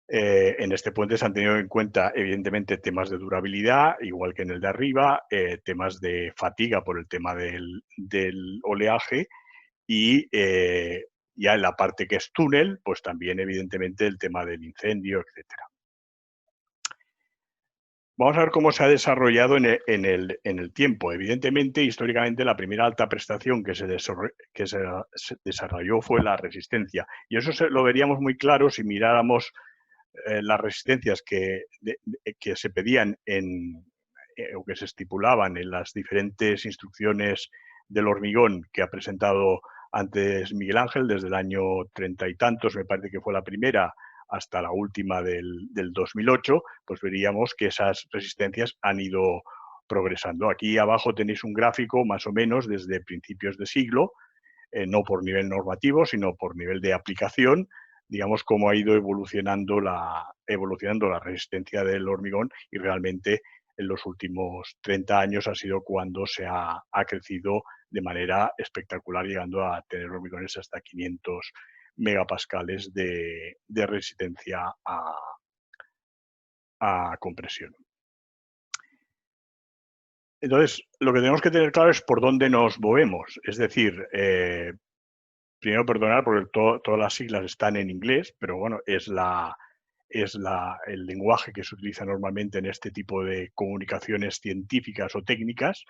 En este puente se han tenido en cuenta, evidentemente, temas de durabilidad, igual que en el de arriba, temas de fatiga por el tema del oleaje y ya en la parte que es túnel, pues también, evidentemente, el tema del incendio, etcétera. Vamos a ver cómo se ha desarrollado en el tiempo. Evidentemente, históricamente, la primera alta prestación que se desarrolló fue la resistencia. Y eso lo veríamos muy claro si miráramos las resistencias que se pedían o que se estipulaban en las diferentes instrucciones del hormigón que ha presentado antes Miguel Ángel, desde el año 30 y tantos, me parece que fue la primera, hasta la última del 2008, pues veríamos que esas resistencias han ido progresando. Aquí abajo tenéis un gráfico más o menos desde principios de siglo, no por nivel normativo, sino por nivel de aplicación, digamos cómo ha ido evolucionando la resistencia del hormigón y realmente en los últimos 30 años ha sido cuando se ha crecido de manera espectacular, llegando a tener hormigones hasta 500 megapascales de resistencia a compresión. Entonces, lo que tenemos que tener claro es por dónde nos movemos. Es decir, primero perdonar porque todas las siglas están en inglés, pero bueno, es el lenguaje que se utiliza normalmente en este tipo de comunicaciones científicas o técnicas.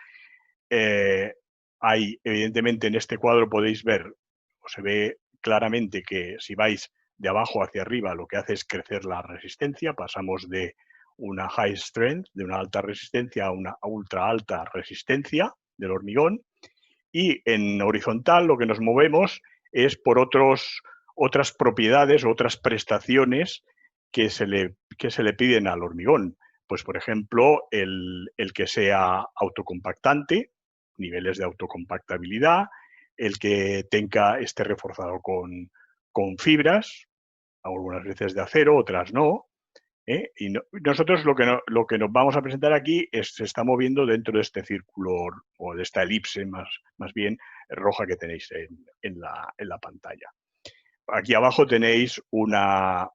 Evidentemente, en este cuadro podéis ver, o se ve claramente que si vais de abajo hacia arriba, lo que hace es crecer la resistencia. Pasamos de una high strength, de una alta resistencia, a una ultra alta resistencia del hormigón. Y en horizontal lo que nos movemos es por otras propiedades, otras prestaciones que se le piden al hormigón. Pues, por ejemplo, el que sea autocompactante, niveles de autocompactabilidad, el que esté reforzado con fibras, algunas veces de acero, otras no. Y nosotros lo que nos vamos a presentar aquí se está moviendo dentro de este círculo o de esta elipse más bien roja que tenéis en la pantalla. Aquí abajo tenéis una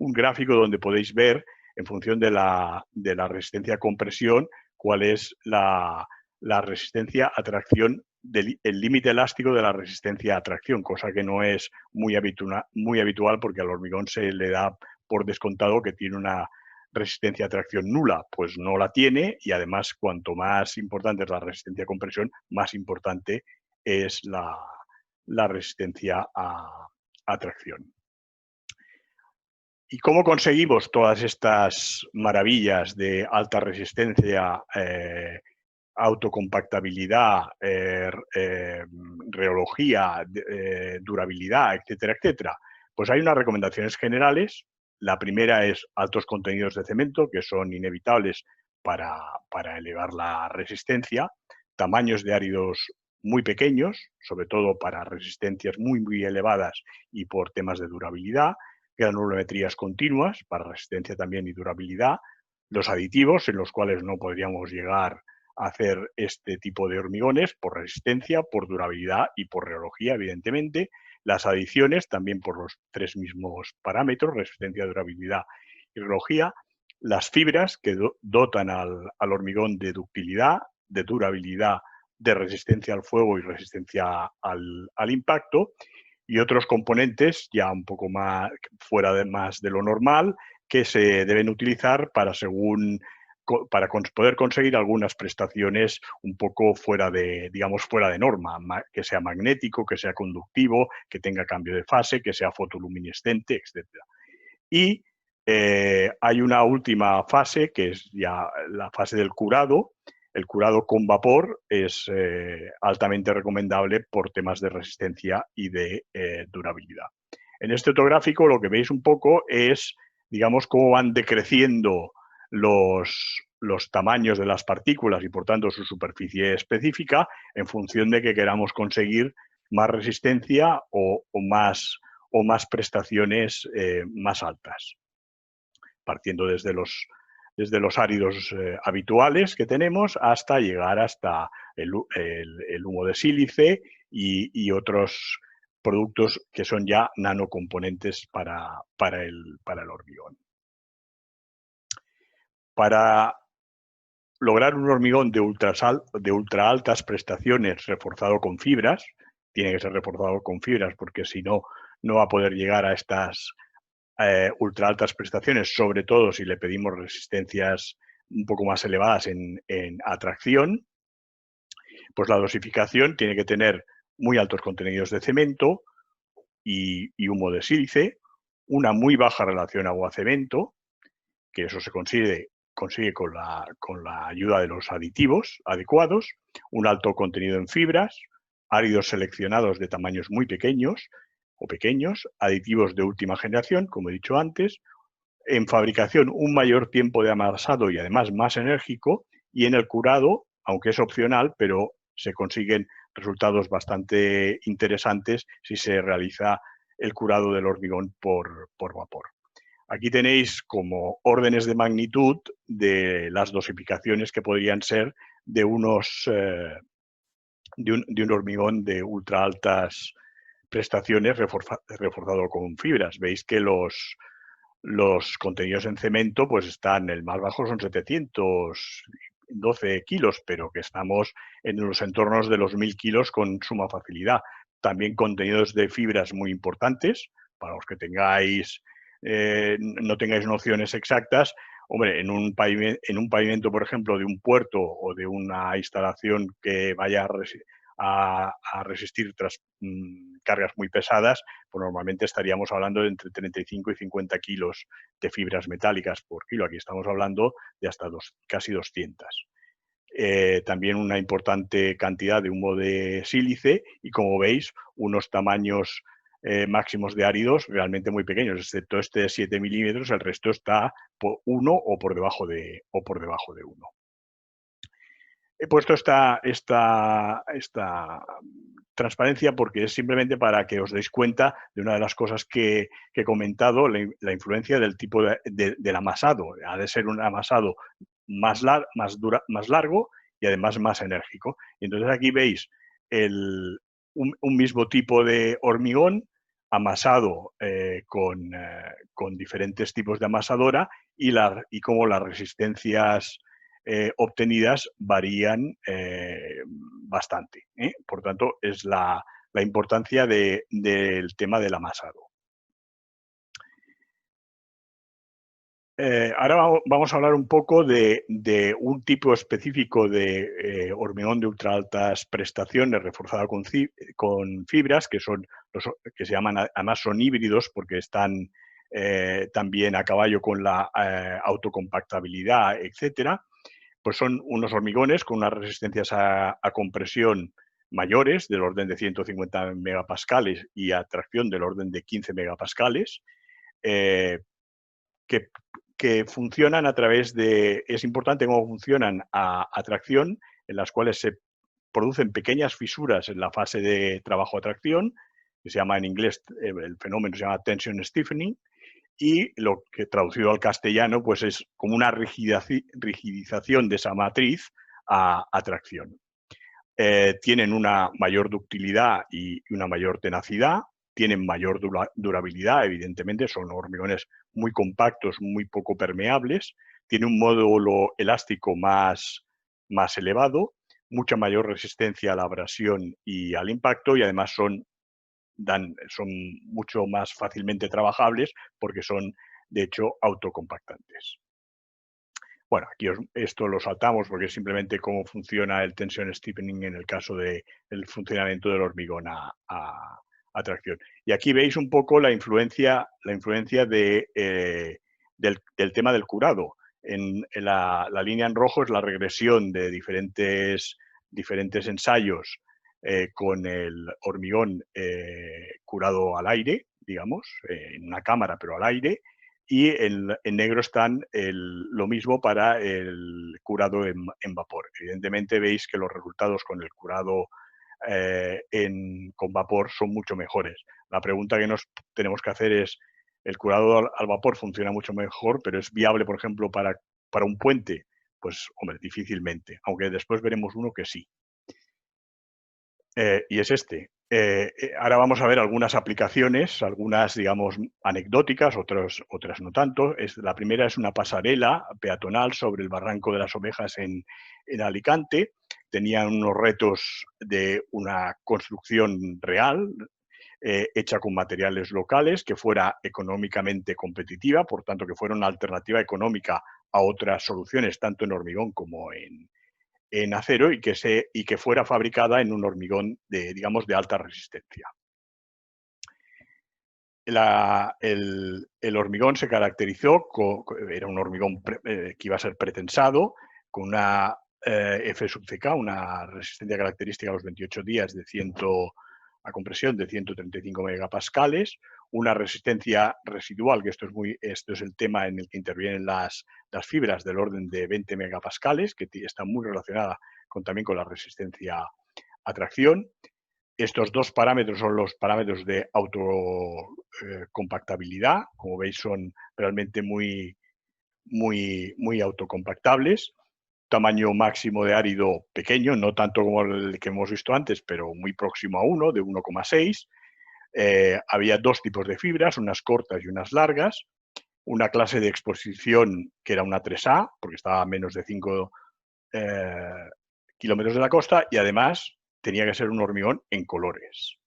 un gráfico donde podéis ver, en función de la resistencia a compresión, cuál es la resistencia a tracción, el límite elástico de la resistencia a tracción, cosa que no es muy habitual porque al hormigón se le da por descontado que tiene una resistencia a tracción nula. Pues no la tiene, y además cuanto más importante es la resistencia a compresión, más importante es la resistencia a tracción. ¿Y cómo conseguimos todas estas maravillas de alta resistencia, autocompactabilidad, reología, durabilidad, etcétera, etcétera? Pues hay unas recomendaciones generales. La primera es altos contenidos de cemento, que son inevitables para elevar la resistencia. Tamaños de áridos muy pequeños, sobre todo para resistencias muy, muy elevadas y por temas de durabilidad. Granulometrías continuas para resistencia también y durabilidad. Los aditivos, en los cuales no podríamos llegar a hacer este tipo de hormigones por resistencia, por durabilidad y por reología, evidentemente. Las adiciones, también por los tres mismos parámetros, resistencia, durabilidad y reología. Las fibras, que dotan al hormigón de ductilidad, de durabilidad, de resistencia al fuego y resistencia al impacto. Y otros componentes ya un poco más fuera de lo normal, que se deben utilizar para poder conseguir algunas prestaciones un poco fuera de norma, que sea magnético, que sea conductivo, que tenga cambio de fase, que sea fotoluminescente, etc. Y hay una última fase, que es ya la fase del curado. El curado con vapor es altamente recomendable por temas de resistencia y de durabilidad. En este otro gráfico lo que veis un poco es, digamos, cómo van decreciendo los tamaños de las partículas y, por tanto, su superficie específica en función de que queramos conseguir más resistencia o más prestaciones más altas, partiendo desde los áridos habituales que tenemos hasta llegar hasta el humo de sílice y otros productos que son ya nanocomponentes para el hormigón. Para lograr un hormigón de ultra altas prestaciones reforzado con fibras, tiene que ser reforzado con fibras porque si no, no va a poder llegar a estas ultra altas prestaciones, sobre todo si le pedimos resistencias un poco más elevadas en atracción. Pues la dosificación tiene que tener muy altos contenidos de cemento y humo de sílice, una muy baja relación agua-cemento, que eso se consigue con la ayuda de los aditivos adecuados, un alto contenido en fibras, áridos seleccionados de tamaños muy pequeños, aditivos de última generación, como he dicho antes, en fabricación un mayor tiempo de amasado y además más enérgico, y en el curado, aunque es opcional, pero se consiguen resultados bastante interesantes si se realiza el curado del hormigón por vapor. Aquí tenéis como órdenes de magnitud de las dosificaciones que podrían ser de un hormigón de ultra altas prestaciones reforzado con fibras. Veis que los contenidos en cemento pues están, el más bajo son 712 kilos, pero que estamos en los entornos de los 1000 kilos con suma facilidad. También contenidos de fibras muy importantes, para los que no tengáis nociones exactas. Hombre, en un pavimento, por ejemplo, de un puerto o de una instalación que vaya a resistir cargas muy pesadas, pues normalmente estaríamos hablando de entre 35 y 50 kilos de fibras metálicas por kilo. Aquí estamos hablando de hasta casi 200. También una importante cantidad de humo de sílice y, como veis, unos tamaños máximos de áridos realmente muy pequeños, excepto este de 7 milímetros, el resto está por 1 o por debajo de 1. He puesto esta transparencia porque es simplemente para que os deis cuenta de una de las cosas que he comentado, la influencia del tipo del amasado. Ha de ser un amasado más largo y además más enérgico. Y entonces aquí veis un mismo tipo de hormigón amasado con diferentes tipos de amasadora y cómo las resistencias obtenidas varían bastante. Por tanto, es la importancia del tema del amasado. Ahora vamos a hablar un poco de un tipo específico de hormigón de ultra altas prestaciones reforzado con fibras, que son los que se llaman, además son híbridos porque están también a caballo con la autocompactabilidad, etcétera. Pues son unos hormigones con unas resistencias a compresión mayores, del orden de 150 megapascales, y a tracción del orden de 15 megapascales, que funcionan a través de... Es importante cómo funcionan a tracción, en las cuales se producen pequeñas fisuras en la fase de trabajo a tracción, que se llama en inglés, el fenómeno se llama tension stiffening, y lo que traducido al castellano pues es como una rigidización de esa matriz a tracción. Tienen una mayor ductilidad y una mayor tenacidad, tienen mayor durabilidad, evidentemente, son hormigones muy compactos, muy poco permeables, tiene un módulo elástico más elevado, mucha mayor resistencia a la abrasión y al impacto, y además son mucho más fácilmente trabajables porque son, de hecho, autocompactantes. Bueno, aquí esto lo saltamos porque es simplemente cómo funciona el tension stiffening en el caso del funcionamiento del hormigón a tracción. Y aquí veis un poco la influencia del tema del curado. En la línea en rojo es la regresión de diferentes ensayos con el hormigón curado al aire, digamos, en una cámara pero al aire, y en negro están lo mismo para el curado en vapor. Evidentemente veis que los resultados con el curado con vapor son mucho mejores. La pregunta que nos tenemos que hacer es, ¿el curado al vapor funciona mucho mejor, pero es viable, por ejemplo, para un puente? Pues, hombre, difícilmente, aunque después veremos uno que sí. Y es este. Ahora vamos a ver algunas aplicaciones, algunas, digamos, anecdóticas, otras no tanto. La primera es una pasarela peatonal sobre el Barranco de las Ovejas en Alicante. Tenían unos retos de una construcción real, hecha con materiales locales, que fuera económicamente competitiva, por tanto, que fuera una alternativa económica a otras soluciones, tanto en hormigón como en acero, y que fuera fabricada en un hormigón digamos, de alta resistencia. El hormigón se caracterizó, era un hormigón que iba a ser pretensado, con una F sub CK, una resistencia característica a los 28 días a compresión de 135 megapascales, una resistencia residual, que esto es el tema en el que intervienen las fibras, del orden de 20 megapascales, que está muy relacionada también con la resistencia a tracción. Estos dos parámetros son los parámetros de autocompactabilidad. Como veis, son realmente muy autocompactables. Tamaño máximo de árido pequeño, no tanto como el que hemos visto antes, pero muy próximo a 1, de 1,6. Había dos tipos de fibras, unas cortas y unas largas. Una clase de exposición que era una 3A, porque estaba a menos de 5 kilómetros de la costa, y además tenía que ser un hormigón en colores.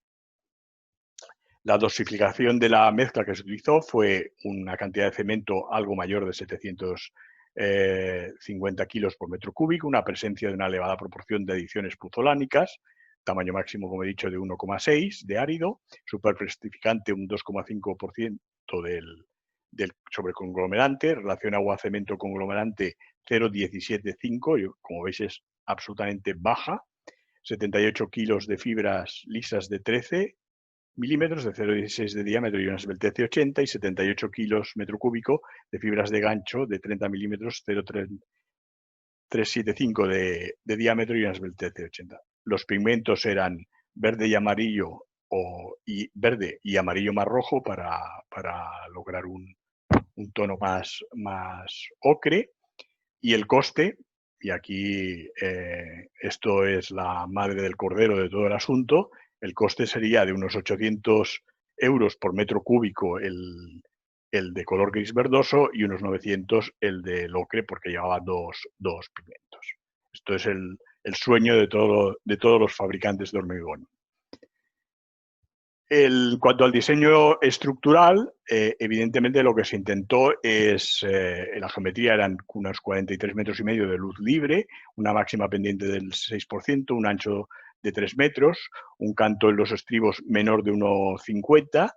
La dosificación de la mezcla que se utilizó fue una cantidad de cemento algo mayor de 750 kilos por metro cúbico, una presencia de una elevada proporción de adiciones puzolánicas, tamaño máximo, como he dicho, de 1,6 de árido, superprestificante un 2,5% del sobreconglomerante, relación agua-cemento conglomerante 0,175, como veis es absolutamente baja, 78 kilos de fibras lisas de 13 milímetros de 0,16 de diámetro y una esbeltez de 80, y 78 kilos metro cúbico de fibras de gancho de 30 milímetros, 0,375 de diámetro y una esbeltez de 80. Los pigmentos eran verde y amarillo, verde y amarillo más rojo para lograr un tono más ocre. Y el coste, y aquí esto es la madre del cordero de todo el asunto, el coste sería de unos 800 euros por metro cúbico el de color gris verdoso y unos 900 el de ocre, porque llevaba dos pigmentos. Esto es el sueño de todos los fabricantes de hormigón. En cuanto al diseño estructural, evidentemente lo que se intentó es, la geometría eran unos 43 metros y medio de luz libre, una máxima pendiente del 6%, un ancho de 3 metros, un canto en los estribos menor de 1,50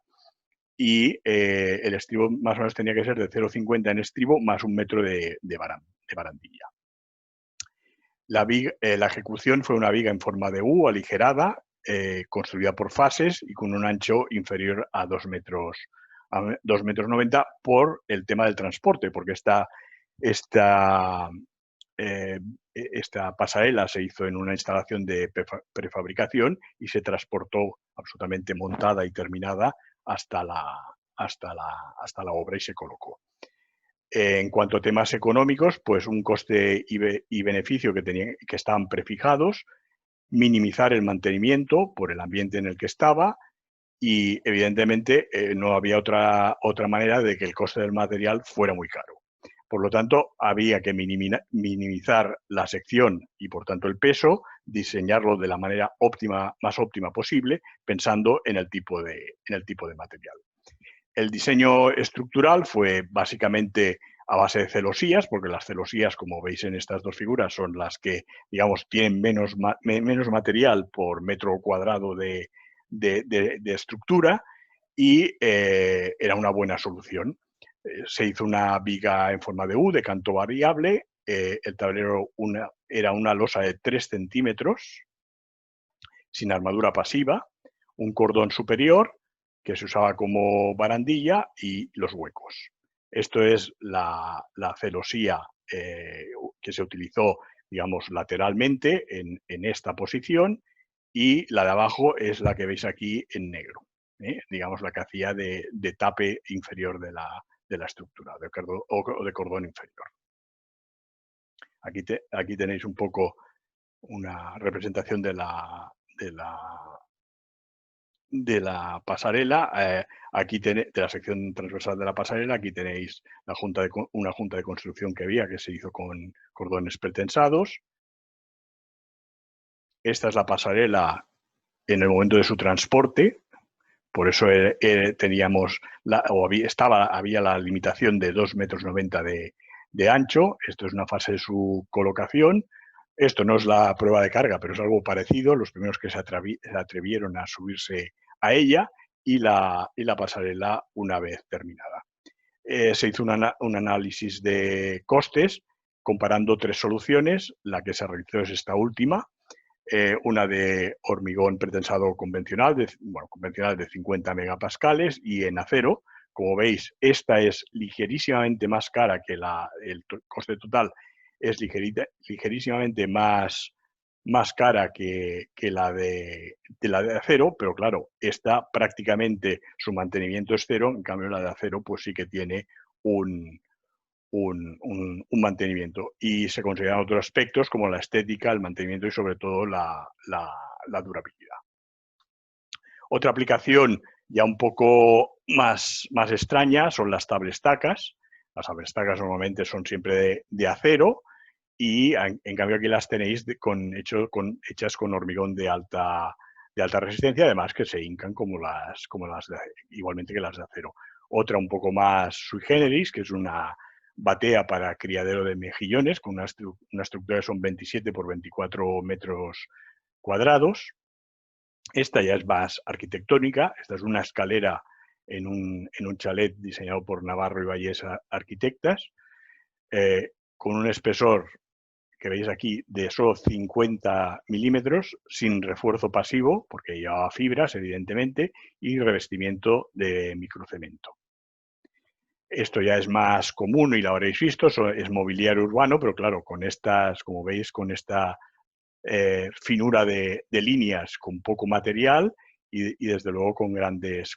y el estribo más o menos tenía que ser de 0,50 en estribo más 1 metro de barandilla. La ejecución fue una viga en forma de U, aligerada, construida por fases y con un ancho inferior a 2,90 metros por el tema del transporte, porque esta pasarela se hizo en una instalación de prefabricación y se transportó absolutamente montada y terminada hasta la obra y se colocó. En cuanto a temas económicos, pues un coste y beneficio que estaban prefijados, minimizar el mantenimiento por el ambiente en el que estaba y, evidentemente, no había otra manera de que el coste del material fuera muy caro. Por lo tanto, había que minimizar la sección y, por tanto, el peso, diseñarlo de la manera más óptima posible, pensando en el tipo de material. El diseño estructural fue básicamente a base de celosías, porque las celosías, como veis en estas dos figuras, son las que, digamos, tienen menos material por metro cuadrado de estructura y era una buena solución. Se hizo una viga en forma de U, de canto variable, el tablero era una losa de 3 centímetros, sin armadura pasiva, un cordón superior, que se usaba como barandilla y los huecos. Esto es la celosía que se utilizó, digamos, lateralmente en esta posición y la de abajo es la que veis aquí en negro, digamos la que hacía de tape inferior de la estructura o de cordón inferior. Aquí tenéis un poco una representación de la pasarela, aquí de la sección transversal de la pasarela, aquí tenéis una junta de construcción que había, que se hizo con cordones pretensados. Esta es la pasarela en el momento de su transporte, por eso teníamos, había la limitación de 2,90 metros de ancho. Esto es una fase de su colocación. Esto no es la prueba de carga, pero es algo parecido. Los primeros que se atrevieron a subirse a ella y la pasarela una vez terminada. Se hizo un análisis de costes comparando 3 soluciones. La que se realizó es esta última, una de hormigón pretensado convencional, convencional de 50 megapascales y en acero. Como veis, esta es ligerísimamente más cara que el coste total, es ligerísimamente más cara que la de acero, pero claro, esta prácticamente su mantenimiento es cero, en cambio la de acero pues sí que tiene un mantenimiento. Y se consideran otros aspectos como la estética, el mantenimiento y sobre todo la durabilidad. Otra aplicación ya un poco más extraña son las tablestacas. Las tablestacas normalmente son siempre de acero y en cambio aquí las tenéis hechas con hormigón de alta resistencia, además que se hincan igualmente que las de acero. Otra un poco más sui generis, que es una batea para criadero de mejillones, con una estructura que son 27 por 24 metros cuadrados. Esta ya es más arquitectónica. Esta es una escalera en un chalet diseñado por Navarro y Vallés Arquitectas, con un espesor que veis aquí de solo 50 milímetros, sin refuerzo pasivo, porque llevaba fibras, evidentemente, y revestimiento de microcemento. Esto ya es más común y lo habréis visto, es mobiliario urbano, pero claro, con estas, como veis, con esta finura de líneas con poco material y desde luego con grandes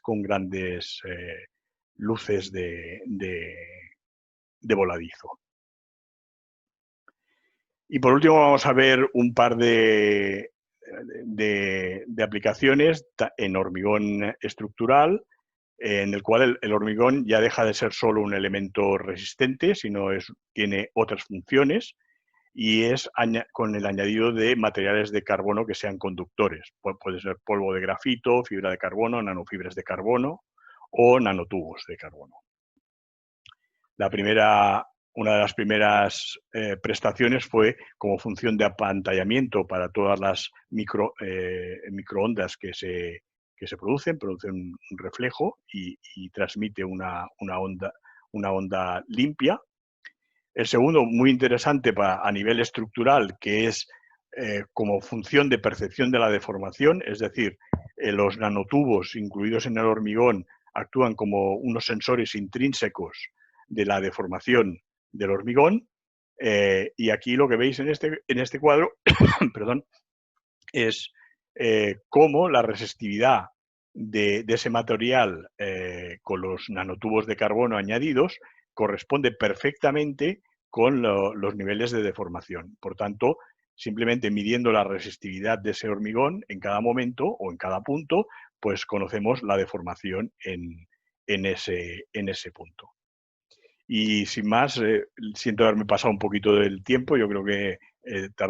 luces de voladizo. Y por último vamos a ver un par de aplicaciones en hormigón estructural en el cual el hormigón ya deja de ser solo un elemento resistente, sino tiene otras funciones, y es con el añadido de materiales de carbono que sean conductores. Puede ser polvo de grafito, fibra de carbono, nanofibras de carbono o nanotubos de carbono. Una de las primeras prestaciones fue como función de apantallamiento para todas las microondas que se producen un reflejo y transmite una onda limpia. El segundo, muy interesante a nivel estructural, que es como función de percepción de la deformación, es decir, los nanotubos incluidos en el hormigón actúan como unos sensores intrínsecos de la deformación del hormigón, y aquí lo que veis en este cuadro perdón, es cómo la resistividad de ese material con los nanotubos de carbono añadidos corresponde perfectamente con los niveles de deformación. Por tanto, simplemente midiendo la resistividad de ese hormigón en cada momento o en cada punto, pues conocemos la deformación en ese punto. Y sin más, siento haberme pasado un poquito del tiempo, yo creo que he tardado